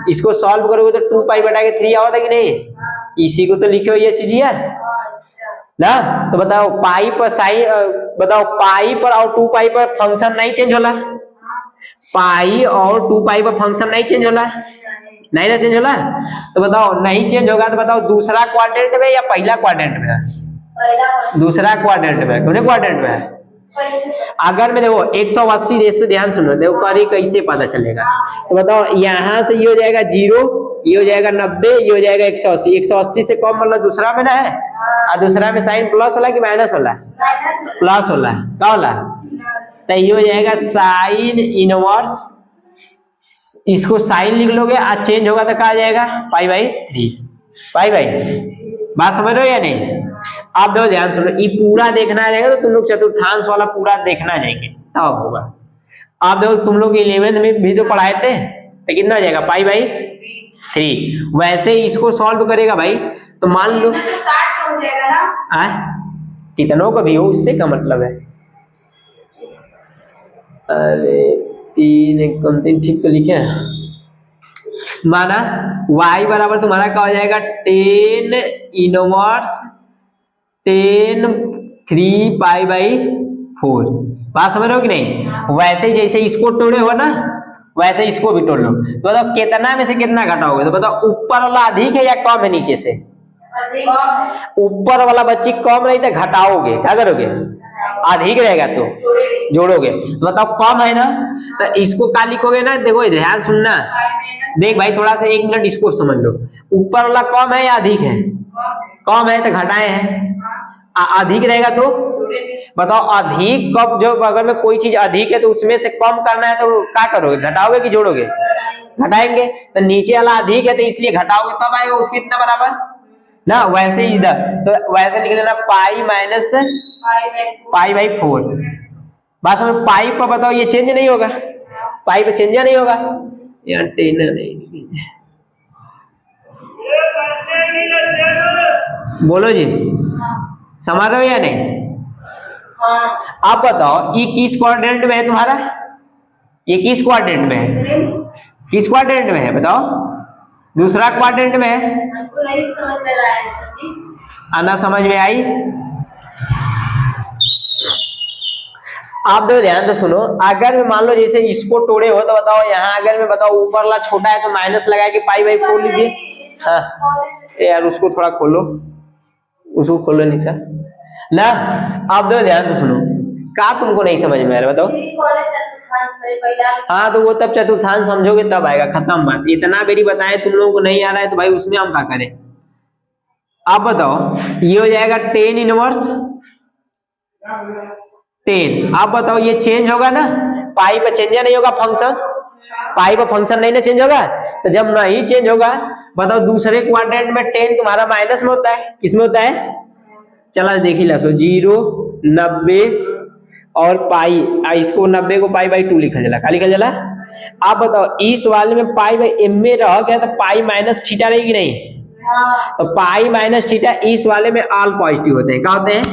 S1: इसको सॉल्व करोगे तो 2π/3 आओ था कि नहीं, इसी को तो लिखे हो ये चीज यार ना। तो बताओ पाई पर साइन, बताओ पाई पर और 2π पर फंक्शन नहीं चेंज होला, पाई और 2π पर फंक्शन नहीं चेंज होला, नहीं ना चेंज होला। तो बताओ नहीं चेंज होगा तो बताओ दूसरा क्वाड्रेंट में या पहला क्वाड्रेंट में है, दूसरा क्वाड्रेंट में, कौन क्वाड्रेंट में है। अगर मैं देखो 180 रेस, ध्यान सुनो, देखो करी कैसे पता चलेगा। तो बताओ यहाँ से ये हो जाएगा 0, ये हो जाएगा 90, ये हो जाएगा 180। 180 से कम मतलब दूसरा में ना है, और दूसरा में साइन प्लस होला कि माइनस होला, प्लस होला, क्या होला। तो ये हो जाएगा साइन इनवर्स, इसको साइन लिख लोगे, आज चेंज होगा तो क्या आ जाएगा π/3, π/, बात समझ रहे हो या नहीं। आप देखो ध्यान सुनो, ये पूरा देखना जाएगा तो तुम लोग चतुर्थांश वाला पूरा देखना जाएंगे तब होगा। आप देखो तुम लोग 11th में भी तो पढ़ाए थे, तो कितना हो जाएगा π/3। वैसे ही इसको सॉल्व करेगा भाई, तो मान लो कितनों का भी हो, उससे क्या मतलब है। अरे 3 1 कम 3, ठीक तो लिखे माना y बराबर तुम्हारा क्या हो जाएगा 10 इनवर्स 10 3π/4। बात समझ रहे हो कि नहीं। वैसे ही जैसे इसको तोड़े हो ना, वैसे इसको भी तोड़ लो। तो बताओ कितना में से कितना घटाओगे, तो बताओ ऊपर वाला अधिक है या कम है नीचे से। ऊपर वाला बच्ची कम रही तो घटाओगे, क्या करोगे, अधिक रहेगा तो जोड़ोगे, तो बताओ कम है ना, तो इसको क्या लिखोगे ना, देखो ध्यान सुनना, देख भाई थोड़ा सा 1 मिनट इसको समझ लो, ऊपर वाला कम है या अधिक है, कम है तो घटाए हैं, अधिक रहेगा तो बताओ अधिक कब, जब अगर में कोई चीज अधिक है तो उसमें से कम करना है तो क्या करोगे, घटाओगे कि जोड़ोगे, घटाएंगे, तो नीचे वाला अधिक है तो इसलिए घटाओगे तब आएगा उसके इतना बराबर ना, वैसे ही इधर तो वैसे लिख लेना पाई माइनस पाई बाई 4, बात समझ, पाई पर बताओ ये चेंज नहीं होगा, पाई पर चेंज नहीं होगा, यार टेन नहीं, बोलो जी समझ रहे हो या नहीं, आप बताओ ये किस क्वाड्रेंट में है तुम्हारा, ये किस क्वाड्रेंट में है, किस क्वाड्रेंट में है बताओ, दूसरा क्वाड्रेंट में है, हमको नहीं समझ में आ रहा है, आना समझ में आई, आप देखो ध्यान से सुनो, अगर मैं मान लो जैसे इसको तोड़े हो तो बताओ यहाँ अगर मैं बताओ ऊपर वाला छोटा है तो माइनस लगा के पाई बाई 4 लीजिए, हाँ यार उसको थोड़ा खोलो, उसको खोलो निशा ना, आप देखो ध्यान से सुनो, क्या तुमको नहीं समझ में आ रहा बताओ, हाँ तो वो तब चतुर्थांश समझोगे तब आएगा, खत्म बात, इतना मेरी बताए तुम लोगों को नहीं आ रहा है तो भाई उसमें हम क्या करें, आप बताओ ये हो जाएगा 10 इनवर्स 10, आप बताओ ये चेंज होगा ना, पाई पर चेंज नहीं होगा फंक्शन, पाई पर फंक्शन नहीं ना चेंज होगा, तो जब नहीं चेंज होगा बताओ दूसरे क्वाड्रेंट में 10 तुम्हारा माइनस में होता है, किसमें होता है, चला देख ही ला, 0 90 और पाई, इसको 90 को पाई बाई 2 लिखा चला, क्या लिखा चला, आप बताओ इस वाले में पाई बाई एम में रह गया तो पाई माइनस थीटा रहेगी नहीं, तो पाई माइनस थीटा इस वाले में ऑल पॉजिटिव होते हैं, क्या होते हैं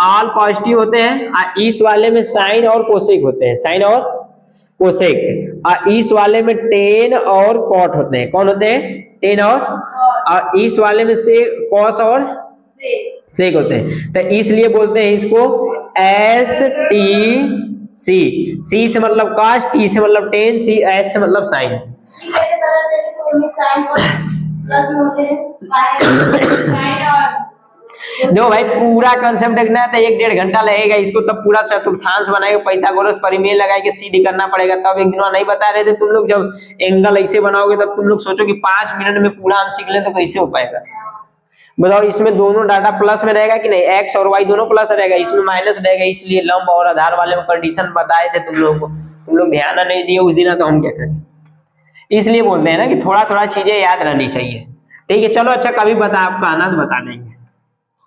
S1: ऑल पॉजिटिव होते हैं, और इस वाले में साइन और कोसेक होते हैं, साइन और कोसेक, और इस वाले में टेन और कॉट होते हैं, कौन होते हैं टेन और इस वाले में से कॉस और सेक होते हैं, तो इसलिए बोलते हैं इसको एस टी सी, सी से मतलब कॉस, टी से मतलब टेन, सी एस से मतलब साइन, देखो भाई पूरा कंसेप्ट देखना है तो 1-1.5 घंटा लगेगा इसको, तब पूरा चतुर्थांश बनाएगा, पाइथागोरस परिमेय लगाए के सीधी करना पड़ेगा, तब एक दिन नहीं बता रहे थे तुम लोग, जब एंगल ऐसे बनाओगे तब तुम लोग सोचो कि 5 मिनट में पूरा हम सीख लें तो कैसे हो पाएगा, बताओ इसमें दोनों डाटा प्लस में रहेगा कि नहीं, एक्स और वाई दोनों प्लस रहेगा, इसमें माइनस रहेगा, इसलिए लंब और आधार वाले में कंडीशन बताए थे तुम लोगों को, तुम लोग ध्यान नहीं दिए उस दिन, तो हम क्या करें, इसलिए बोलते हैं ना कि थोड़ा थोड़ा चीजें याद रहनी चाहिए, ठीक है चलो, अच्छा कभी बता आपका आना तो बता देंगे,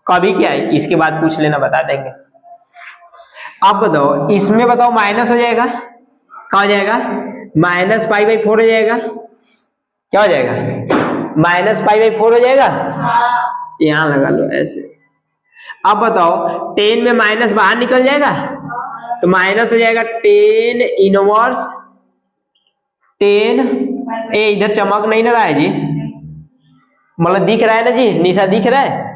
S1: कभी क्या है इसके बाद पूछ लेना बता देंगे, आप बताओ इसमें बताओ माइनस हो जाएगा, क्या हो जाएगा माइनस पाई बाई 4 हो जाएगा, क्या हो जाएगा माइनस पाई बाई 4 हो जाएगा, यहां लगा लो ऐसे, अब बताओ 10 में माइनस बाहर निकल जाएगा तो माइनस हो जाएगा 10 इनवर्स 10, ए इधर चमक नहीं ना रहा है जी, मतलब दिख रहा है ना जी, निशा दिख रहा है,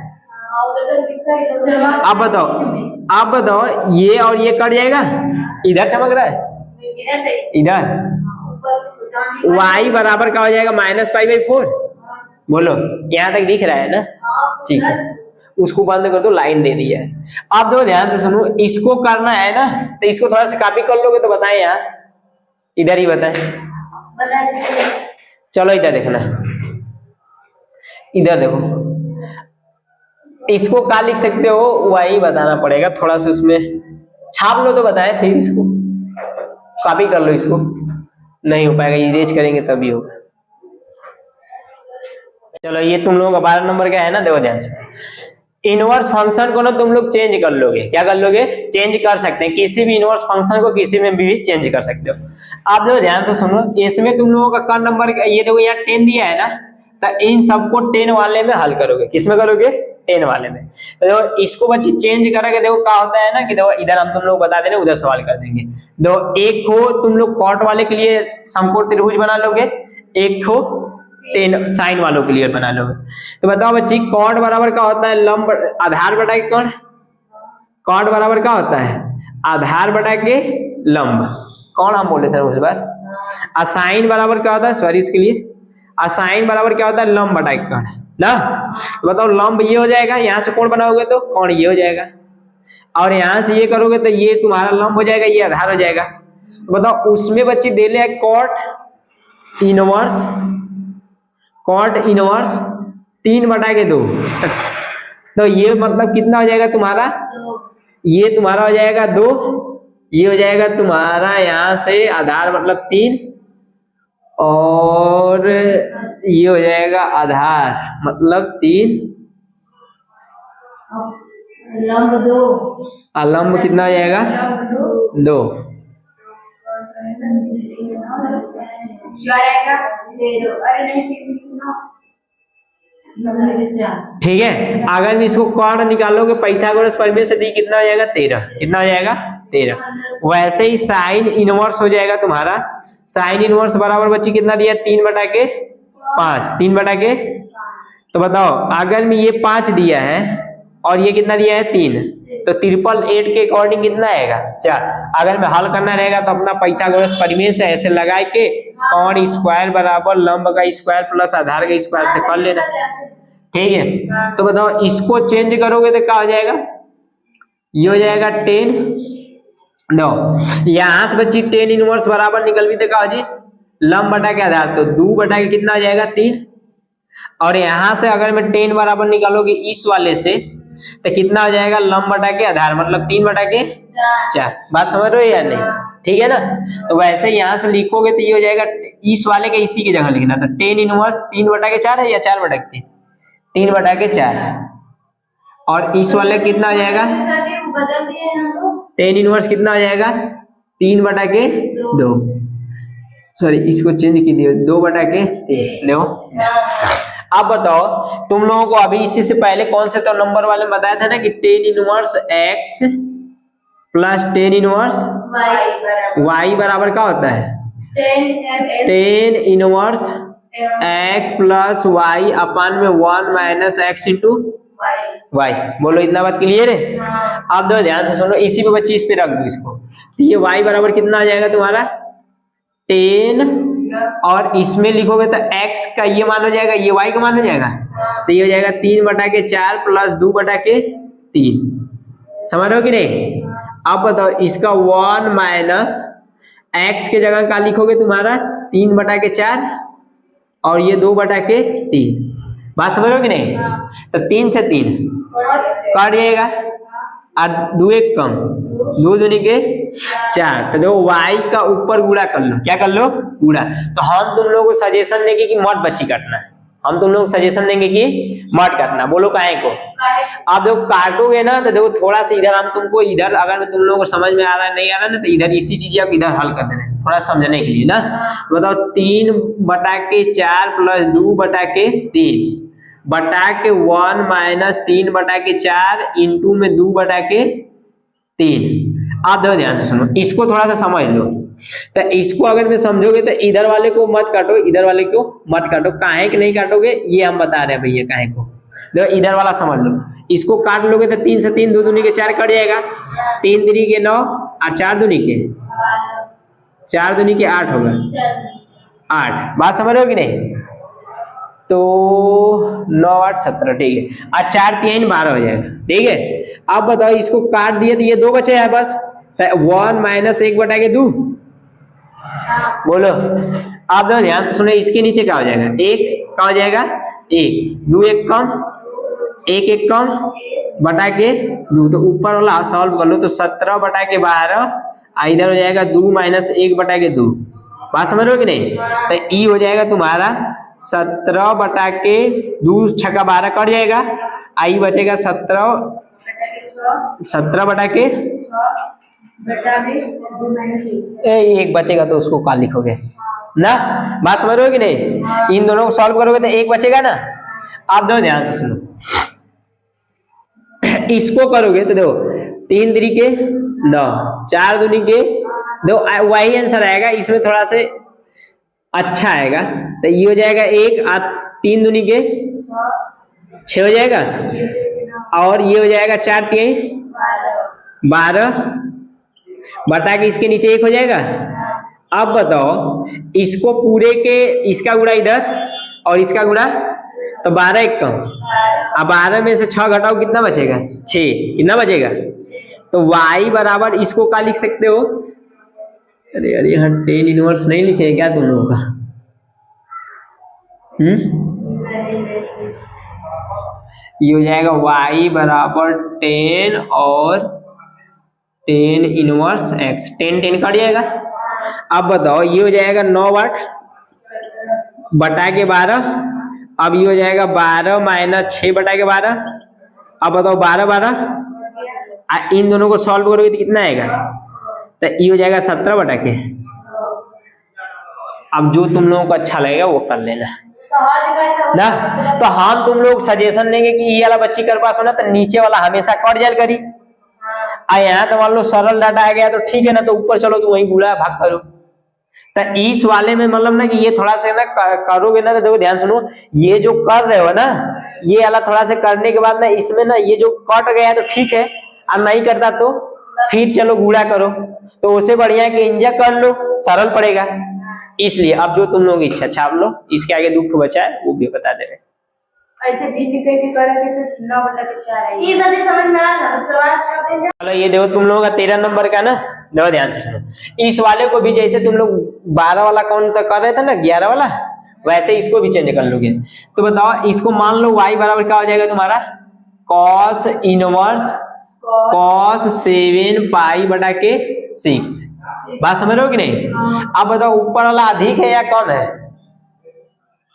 S1: आप बताओ ये और ये कट जाएगा, इधर चमक रहा है, इधर y बराबर क्या हो जाएगा माइनस पाई बाई 4, बोलो यहाँ तक दिख रहा है ना, ठीक है उसको बंद कर दो, लाइन दे दी है, आप देखो ध्यान से सुनो, इसको करना है ना तो इसको थोड़ा सा कॉपी कर लोगे तो बताएं यार, इधर ही बताएं, चलो इधर देखना, इधर देखो, इसको क्या लिख सकते हो वही बताना पड़ेगा, थोड़ा सा उसमें छाप लो तो बताए, फिर इसको कॉपी कर लो, इसको नहीं हो पाएगा, इरेज करेंगे तभी होगा, चलो ये तुम लोगों का 12 नंबर का है ना, देखो ध्यान से, इनवर्स फंक्शन को ना तुम लोग चेंज कर लोगे, क्या कर लोगे चेंज कर सकते हैं, किसी भी इनवर्स फंक्शन को किसी में भी चेंज कर सकते हो, आप देखो ध्यान से सुनो, इसमें तुम लोगों का नंबर ये देखो यहाँ 10 दिया है ना, तो इन सबको 10 वाले में हल करोगे, किसमें करोगे 10 वाले में, तो देखो इसको बच्चे चेंज करोगे, देखो क्या होता है ना कि देखो इधर हम तुम लोग बता देना, उधर सवाल कर देंगे, देखो एक को तुम लोग कॉट वाले के लिए समकोण त्रिभुज बना लोगे, एक को 10 साइन वालों के लिए बना लोगे, तो बताओ बच्ची कॉट बराबर क्या होता है लंब आधार बटा के कौन, कॉट बराबर क्या होता है आधार बटा के लंब, कौन हम बोले थे उस बार, असाइन बराबर क्या होता है, सॉरी इसके लिए असाइन बराबर क्या होता है लंब बटा के कौन ना, तो बताओ लंब ये हो जाएगा, यहाँ से कौन बनाओगे तो कौन ये हो जाएगा, और यहाँ से ये करोगे तो ये तुम्हारा लंब हो जाएगा, ये आधार हो जाएगा। तो बताओ उसमें बच्ची दे ले कॉट इनवर्स 3/2। तो ये मतलब कितना हो जाएगा तुम्हारा, ये तुम्हारा हो जाएगा 2, ये हो जाएगा तुम्हारा यहाँ से आधार मतलब 3, और ये हो जाएगा आधार मतलब 3,
S2: लंब 2,
S1: लंब कितना हो जाएगा 2। ठीक है, अगर इसको कॉर्ड निकालोगे पाइथागोरस प्रमेय से दी कितना हो जाएगा 13, कितना हो जाएगा 13। वैसे ही साइन इनवर्स हो जाएगा तुम्हारा, साइन इनवर्स बराबर बच्ची कितना दिया 3/5, 3/, तो बताओ अगर में ये 5 दिया है और ये कितना दिया है 3, तो 888 के अकॉर्डिंग कितना आएगा 4। अगर में हल करना रहेगा तो अपना पाइथागोरस प्रमेय से ऐसे लगा के कौन स्क्वायर बराबर लंब का स्क्वायर प्लस आधार का स्क्वायर से कर लेना। ठीक है, तो बताओ इसको चेंज करोगे तो क्या हो जाएगा, ये हो जाएगा 10। नो, यहाँ से बच्ची 10 इनवर्स बराबर निकल भी तो क्या हो जी लंब बटा के आधार, तो 2 के कितना आ जाएगा 3। और यहाँ से अगर मैं 10 बराबर निकालोगे इस वाले से तो कितना हो जाएगा लंब बटा के आधार मतलब 3/4। बात समझ रहे हो या नहीं, ठीक है ना। तो वैसे यहाँ से लिखोगे तो ये हो जाएगा इस वाले का इसी की जगह लिखना, तो 10 इनवर्स 3/4 है या 4/3, 3/4। और इस वाले कितना हो जाएगा 10 इनवर्स कितना हो जाएगा 3/2, सॉरी इसको चेंज कीजिए 2/3 लो। अब बताओ तुम लोगों को अभी इसी से पहले कौन से तो नंबर वाले में बताया था ना कि 10 inverse x plus 10 inverse y बराबर क्या होता है 10 इनवर्स x प्लस y अपान में 1 माइनस x इंटू y। बोलो इतना बात क्लियर है। अब दो ध्यान से सुनो, इसी पे बच्ची इस पे रख दो इसको, तो ये y बराबर कितना आ जाएगा तुम्हारा 10, और इसमें लिखोगे तो x का ये मान हो जाएगा, ये y का मान हो जाएगा, तो ये हो जाएगा 3/4 प्लस 2/3। समझ रहे हो कि नहीं। अब बताओ इसका 1 माइनस x के जगह का लिखोगे तुम्हारा 3/4 और ये 2/3। बात समझ रहे हो कि नहीं। तो 3 से 3 काट जाएगा और 2 1 कम, 2 दूनी के 4, तो देखो y का ऊपर गुणा कर लो, क्या कर लो गुणा। तो हम तुम लोगों को सजेशन देंगे कि मत बच्ची काटना, हम तुम लोग को सजेशन देंगे कि मत काटना। बोलो काहे को। आप देखो काटोगे ना तो देखो थोड़ा सा इधर हम तुमको इधर अगर तुम लोगों को समझ में आ रहा है नहीं आ रहा है ना, तो इधर इसी चीज आप इधर हल कर देना थोड़ा समझने के लिए ना। बताओ 3/4 प्लस 2/3 बटा के 1 माइनस 3/4 इंटू में 2/3। आप देखो ध्यान से सुनो, इसको थोड़ा सा समझ लो। तो इसको अगर मैं समझोगे तो इधर वाले को मत काटो, इधर वाले को मत काटो। काहे कि नहीं काटोगे ये हम बता रहे हैं भैया काहे को। देखो इधर वाला समझ लो, इसको काट लोगे तो 3 से 3 2 दूनी के 4 कट जाएगा, 3 3 के 9 और 4 दूनी के 8 होगा 8। बात समझ रहे हो कि नहीं। तो 9 8 17 ठीक है, और 4 3 12 हो जाएगा। ठीक है, अब बताओ इसको काट दिए तो ये 2 बचे है बस, 1 माइनस 1/2। बोलो आप लोग ध्यान से सुनो, इसके नीचे क्या हो जाएगा 1, क्या हो जाएगा 1, 2 1 कम, 1 1 कम बटा के 2, तो ऊपर वाला सॉल्व कर लो तो 17/12, इधर हो जाएगा 2 माइनस 1/2। बात समझ रहे हो कि नहीं। तो ई हो जाएगा तुम्हारा 17/2 छक्का 12 कट जाएगा, आई बचेगा 1 बचेगा, तो उसको क्या लिखोगे ना। बात समझ रहे हो कि नहीं। इन दोनों को सॉल्व करोगे तो 1 बचेगा ना। आप दो ध्यान से सुनो, इसको करोगे तो देखो 3 3 के 9, 4 दूनी के दो, वही आंसर आएगा। इसमें थोड़ा से अच्छा आएगा, तो ये हो जाएगा 1 3 दूनी के 6 हो जाएगा, और ये हो जाएगा 4 3 12 बटा के इसके नीचे 1 हो जाएगा। अब बताओ इसको पूरे के इसका गुणा इधर और इसका गुणा, तो 12 1 कम, अब 12 में से 6 घटाओ कितना बचेगा 6, कितना बचेगा तो y बराबर इसको क्या लिख सकते हो, अरे अरे यहाँ टेन इनवर्स नहीं लिखे क्या तुम लोगों का? ये हो जाएगा y बराबर 10 और 10 इनवर्स x, 10 10 कट जाएगा। अब बताओ ये हो जाएगा 9 बटा के 12, अब ये हो जाएगा 12 माइनस 6 बटा के 12। अब बताओ 12 12, इन दोनों को सॉल्व करोगे तो कितना आएगा, तो ये हो जाएगा 17 बटा के। अब जो तुम लोगों को अच्छा लगेगा वो कर लेना ना। तो हम तुम लोग सजेशन देंगे कि ये वाला बच्ची कर पास होना तो नीचे वाला हमेशा कट जाल करी। यहाँ तो मान लो सरल डाटा आ गया तो ठीक है ना, तो ऊपर चलो तो वहीं बुला भाग करो। तो इस वाले में मतलब ना कि ये थोड़ा सा ना करोगे ना तो देखो ध्यान सुनो, ये जो कर रहे हो ना ये वाला थोड़ा सा करने के बाद ना इसमें ना ये जो कट गया तो ठीक है, और नहीं करता तो फिर चलो गुड़ा करो, तो उससे बढ़िया है कि इंजेक्ट कर लो, सरल पड़ेगा। इसलिए अब जो तुम लोग इच्छा छाप लो, इसके आगे दुख बचा है वो भी बता देंगे।
S2: ऐसे भी निकल के करेंगे तो 9 बटा के 4 आएगा। ये जल्दी समझ में आ रहा सवाल छाप देंगे।
S1: चलो ये देखो तुम लोगों का 13 नंबर का ना, देखो ध्यान से सुनो, इस वाले को भी जैसे तुम लोग 12 वाला काउंट तक कर रहे थे ना 11 वाला, वैसे इसको भी चेंज कर लोगे। तो बताओ इसको मान लो y बराबर क्या हो जाएगा तुम्हारा, cos इनवर्स cos 7 पाई बटा के 6। बात समझ रहे हो कि नहीं? अब बताओ ऊपर वाला अधिक है या कौन है?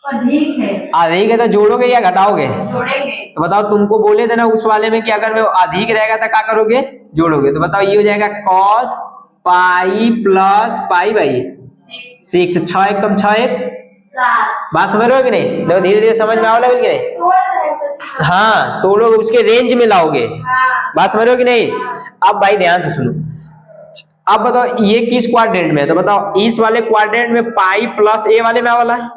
S2: अधिक है।
S1: अधिक है तो जोड़ोगे या घटाओगे?
S2: जोड़ेंगे।
S1: तो बताओ तुमको बोले थे ना उस वाले में कि अगर वो अधिक रहेगा तो क्या करोगे, जोड़ोगे। तो बताओ ये हो जाएगा cos pi plus pi by 6, 6 एक कम 6 एक
S2: 7।
S1: बात समझ रहे हो कि नहीं? देखो धीरे धीरे समझ में आने लगे कि नहीं? हाँ, तो लोग उसके रेंज में लाओगे। बात समझ रहे हो कि नहीं? अब भाई ध्यान से सुनो, अब बताओ ये किस क्वाड्रेंट में है, तो बताओ इस वाले क्वाड्रेंट में पाई प्लस ए वाले में वाला है,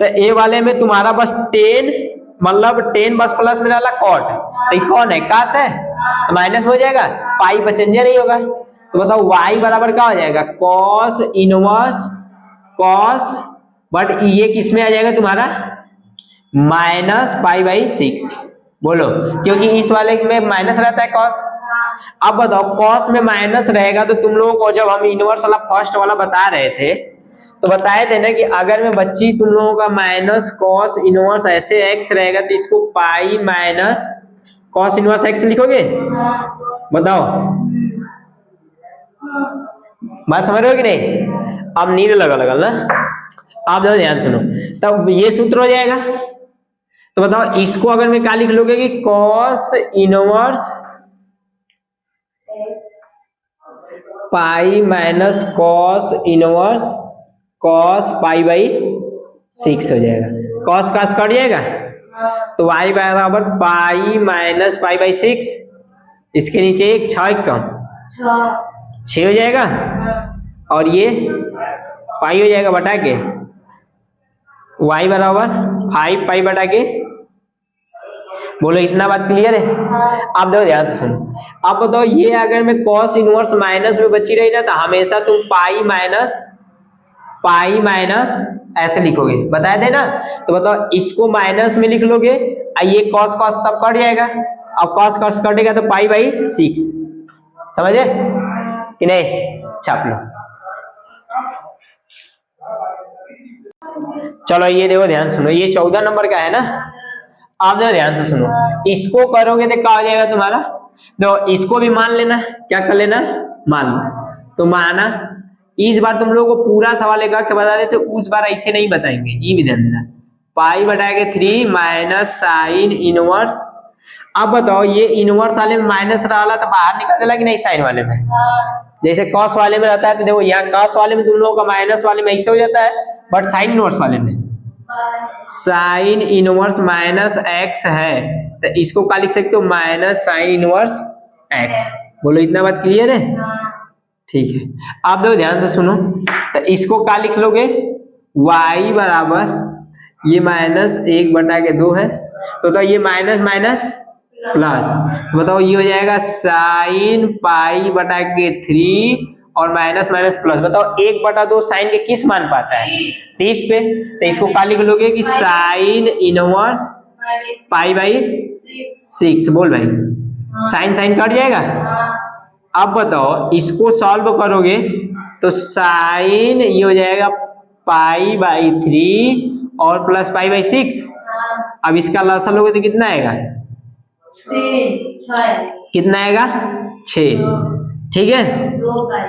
S1: तो ए वाले में तुम्हारा बस 10 मतलब 10 बस प्लस में डाला कॉट, तो ये कौन है, कास है, तो माइनस हो जाएगा, पाई बचेंजे नहीं होगा। तो बताओ y बराबर क्या हो जाएगा, cos इनवर्स cos, बट ये किस में आ जाएगा तुम्हारा, माइनस पाई बाई 6। बोलो, क्योंकि इस वाले में माइनस रहता है cos। अब बताओ cos में माइनस रहेगा तो तुम लोगों को जब हम इनवर्स वाला फर्स्ट वाला बता रहे थे तो बताए थे ना कि अगर में बच्ची तुम लोगों का माइनस cos इनवर्स ऐसे x रहेगा तो इसको pi minus cos inverse x लिखोगे। बताओ बात समझ रहे हो कि नहीं? अब नील लगा लगल ना, आप जरा ध्यान सुनो, तब ये सूत्र हो जाएगा। तो बताओ इसको अगर मैं क्या लिख लोगे कि cos inverse pi minus cos inverse cos pi by 6 हो जाएगा, cos कास कट जाएगा, तो y बराबर पाई माइनस पाई बाई 6, इसके नीचे एक 6 एक कम 6 हो जाएगा, और ये पाई हो जाएगा बटा के, y बराबर 5 पाई बटा के। बोलो इतना बात क्लियर है? आप देखो ध्यान से सुनो, अब बताओ ये अगर मैं cos इनवर्स माइनस में बची रही ना तो हमेशा तुम पाई माइनस ऐसे लिखोगे, बताया थे ना। तो बताओ इसको माइनस में लिख लोगे, ये cos cos तब कट जाएगा, अब cos cos कटेगा तो पाई बाई 6, समझे कि नहीं? छाप लो। चलो ये देखो ध्यान सुनो, ये 14 नंबर का है ना, आप देखो ध्यान से सुनो, इसको करोगे तो क्या हो जाएगा तुम्हारा, देखो इसको भी मान लेना, क्या कर लेना, मान लो। तो माना इस बार तुम लोगों को पूरा सवाल एक के बता देते, उस बार ऐसे नहीं बताएंगे, ये भी ध्यान देना। पाई बटा के 3 माइनस साइन इनवर्स। अब बताओ ये इनवर्स वाले में माइनस रहा तो बाहर निकल चला कि नहीं, साइन वाले में जैसे cos वाले में रहता है, तो देखो यहाँ cos वाले में तुम लोगों का माइनस वाले में ऐसे हो जाता है, बट साइन इनवर्स वाले में साइन इनवर्स माइनस x है, तो इसको क्या लिख सकते हो, माइनस साइन इनवर्स x। बोलो इतना बात क्लियर है? ठीक है, आप देखो ध्यान से सुनो, तो इसको क्या लिख लोगे, y बराबर ये माइनस 1 बटा के 2 है, तो ये माइनस माइनस प्लस, बताओ ये हो जाएगा साइन पाई बटा के 3 और माइनस माइनस प्लस। बताओ 1/2 साइन के किस मान पाता है, 30 पे, तो इसको क्या लिख लोगे कि साइन इनवर्स पाई बाई 6। बोल भाई, साइन साइन कट जाएगा, अब बताओ इसको सॉल्व करोगे तो साइन ये हो जाएगा पाई बाई 3 और प्लस पाई बाई 6। अब इसका लसा लोगे तो कितना आएगा?
S2: 3
S1: कितना आएगा? 6। ठीक है,
S2: 2 पाई।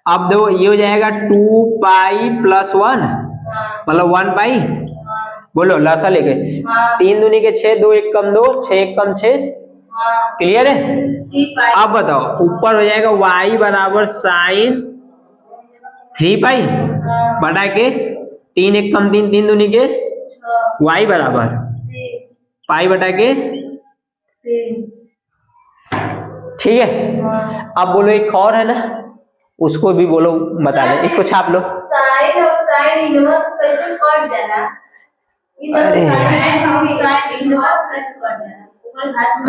S1: अब दो ये हो जाएगा 2 पाई प्लस 1 मतलब 1 पाई। बोलो लसा लेके 3 दूनी के 6, 2 1 कम 2, 6 1 कम 6। क्लियर है? अब बताओ ऊपर हो जाएगा y बराबर साइन 3 पाई बटा के 3 1 कम 3, 3 दूनी के y बराबर पाई बटा के। ठीक है, अब बोलो एक और है ना, उसको भी बोलो, बता दे, इसको छाप लो।
S2: साइन और साइन इनवर्स कैसे कट जाना?
S1: अरे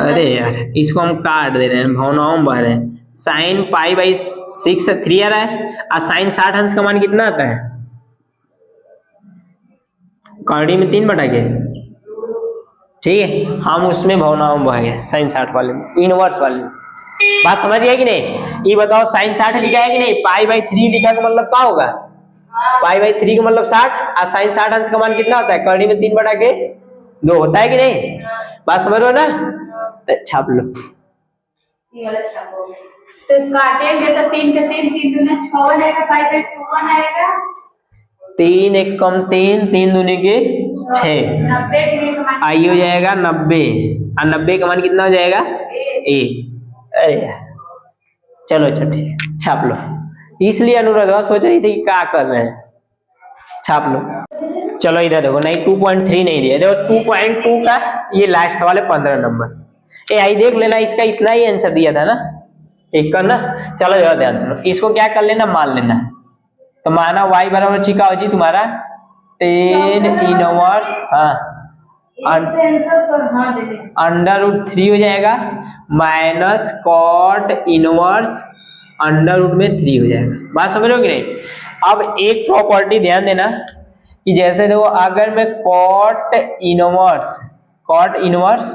S2: अरे
S1: यार इसको हम काट दे रहे हैं, भावनाओं में बह रहे हैं। साइन पाई बाई 6 3 आ रहा है और साइन 60 अंश का मान कितना आता है? कड़ी में 3 बटा के। ठीक है, हम उसमें भावनाओं में बह गए, साइन 60 वाले में, इनवर्स वाले में। बात समझ गया कि नहीं? ये बताओ साइन 60 लिखा है कि नहीं? पाई बाई 3 लिखा का मतलब क्या होगा? पाई बाई 3 का मतलब 60 और साइन 60 अंश का मान कितना होता है? कड़ी में 3 बटा के 2 होता है कि नहीं? बात समझ रहे हो ना? तो छाप लो।
S2: ये वाला छापो। तो काटेंगे तो 3 के 3 3 दूनी 6 बनेगा, पाई बाई 2 आएगा।
S1: 3 1 कम 3, 3 दूनी के 6,
S2: 90 डिग्री का मान
S1: आई हो जाएगा 90 और 90 का मान कितना हो जाएगा? ए। अरे यार चलो अच्छा ठीक है, छाप लो। इसलिए अनुराधा सोच रही थी कि क्या कर रहे हैं, छाप लो। चलो इधर देखो, नहीं 2.3 नहीं दिया, देखो 2.2 का ये लास्ट सवाल है 15 नंबर। आई देख लेना, इसका इतना ही आंसर दिया था ना, एक करना। चलो जरा ध्यान सुनो, इसको क्या कर लेना, मान लेना। तो माना y बराबर चिका हो जी तुम्हारा 10 इनवर्स अंडर रूट 3 हो जाएगा minus cot inverse under root में 3 हो जाएगा। बात समझ रहे हो कि नहीं? अब एक प्रॉपर्टी ध्यान देना कि जैसे देखो अगर मैं कॉट इनवर्स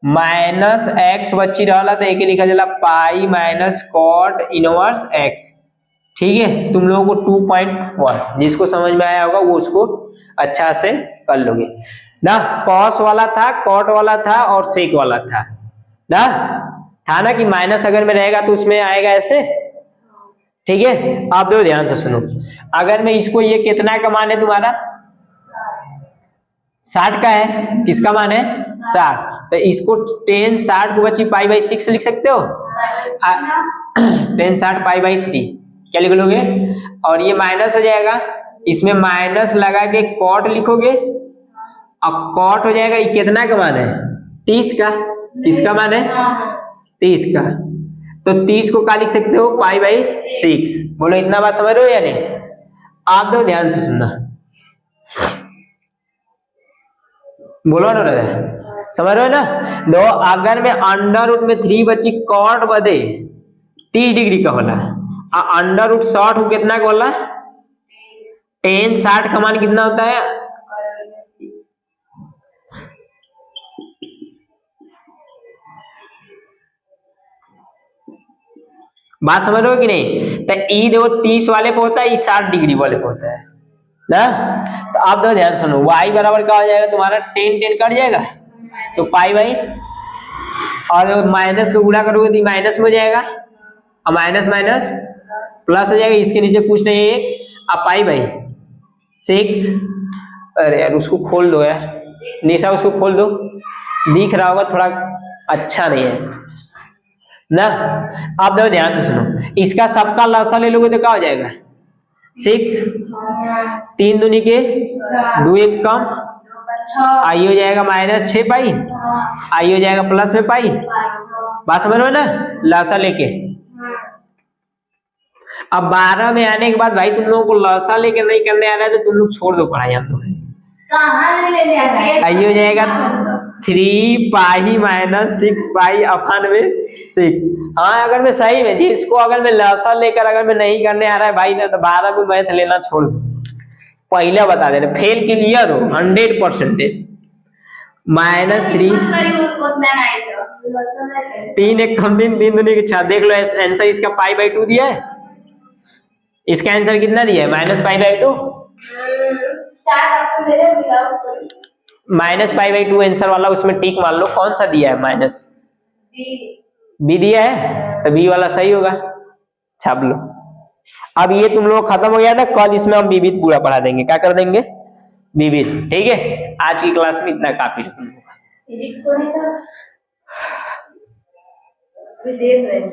S1: माइनस एक्स बच्ची रहा तो एक लिखा चला pi minus cot inverse x. ठीक है, तुम लोगों को 2.1 जिसको समझ में आया होगा वो उसको अच्छा से कर लोगे ना। कॉस वाला था, कॉट वाला था और सेक वाला था ना कि माइनस अगर में रहेगा तो उसमें आएगा ऐसे। ठीक है, आप दो ध्यान से सुनो, अगर मैं इसको, ये कितना का मान है तुम्हारा? 60 का है। किसका मान है? 60। तो इसको 10 60 को बच्ची पाई बाई 6 लिख सकते हो। 10 60 पाई बाई 3 क्या लिख लोगे? और ये माइनस हो जाएगा, इसमें माइनस लगा के कॉट लिखोगे और कॉट हो जाएगा। ये कितना का मान है? 30 का। किसका मान है? 30 का। तो 30 को क्या लिख सकते हो? Pi by 6। बोलो इतना बात समझ रहे हो या नहीं? आप दो ध्यान से सुनना, बोलो ना दादा, समझ रहे हो ना? दो अगर मैं अंडर रूट में 3 बच्ची कॉट बदे 30 डिग्री का होला और अंडर रूट 60 कितना का होला? 10 60 का मान कितना होता है? बात समझ रहे हो कि नहीं? तो ई देखो 30 वाले पे होता है, ई 60 डिग्री वाले पे होता है ना। तो आप दो ध्यान सुनो, y बराबर क्या हो जाएगा तुम्हारा? 10 10 कट जाएगा तो पाई बाई, और माइनस को गुणा करोगे तो माइनस में हो जाएगा और माइनस माइनस प्लस हो जाएगा, इसके नीचे कुछ नहीं है अब पाई बाई 6। अरे यार उसको खोल दो यार, निशा उसको खोल दो, दिख रहा होगा थोड़ा अच्छा नहीं है ना। आप देखो ध्यान से सुनो, इसका सबका लसा ले लोगे तो क्या हो जाएगा? 6 3 दूनी के 2 1 कम, आई हो जाएगा माइनस 6 पाई, आई हो जाएगा प्लस में पाई। बात समझ रहे हो ना? लसा लेके अब 12 में आने के बाद भाई तुम लोगों को लसा लेके नहीं करने आ रहा है तो तुम लोग छोड़ दो पढ़ाई। हम तो आई हो जाएगा 3 पाई माइनस 6 पाई अपन में 6। हाँ अगर मैं सही में जी इसको अगर मैं लसा लेकर अगर मैं नहीं करने आ रहा है भाई ना तो 12 में मैथ लेना छोड़ दो। पहले बता दे रहे, फेल क्लियर हो 100%। -3
S2: उतना नहीं तो
S1: 3 1 कम 3 3 दूनी के 6 देख लो आंसर इसका π/2 दिया है। इसका आंसर कितना दिया है -π/2
S2: स्टार्ट आपको दे रहे विदाउट
S1: -π/2 आंसर वाला उसमें टिक मान लो कौन सा दिया है माइनस बी दिया है तो बी वाला सही होगा छाप लो। अब ये तुम लोग खत्म हो गया ना, कल इसमें हम विविध पूरा पढ़ा देंगे। क्या कर देंगे विविध, ठीक है। आज की क्लास में इतना काफी है तुम लोग का।
S2: फिजिक्स पढ़ेगा अभी देख रहे हैं।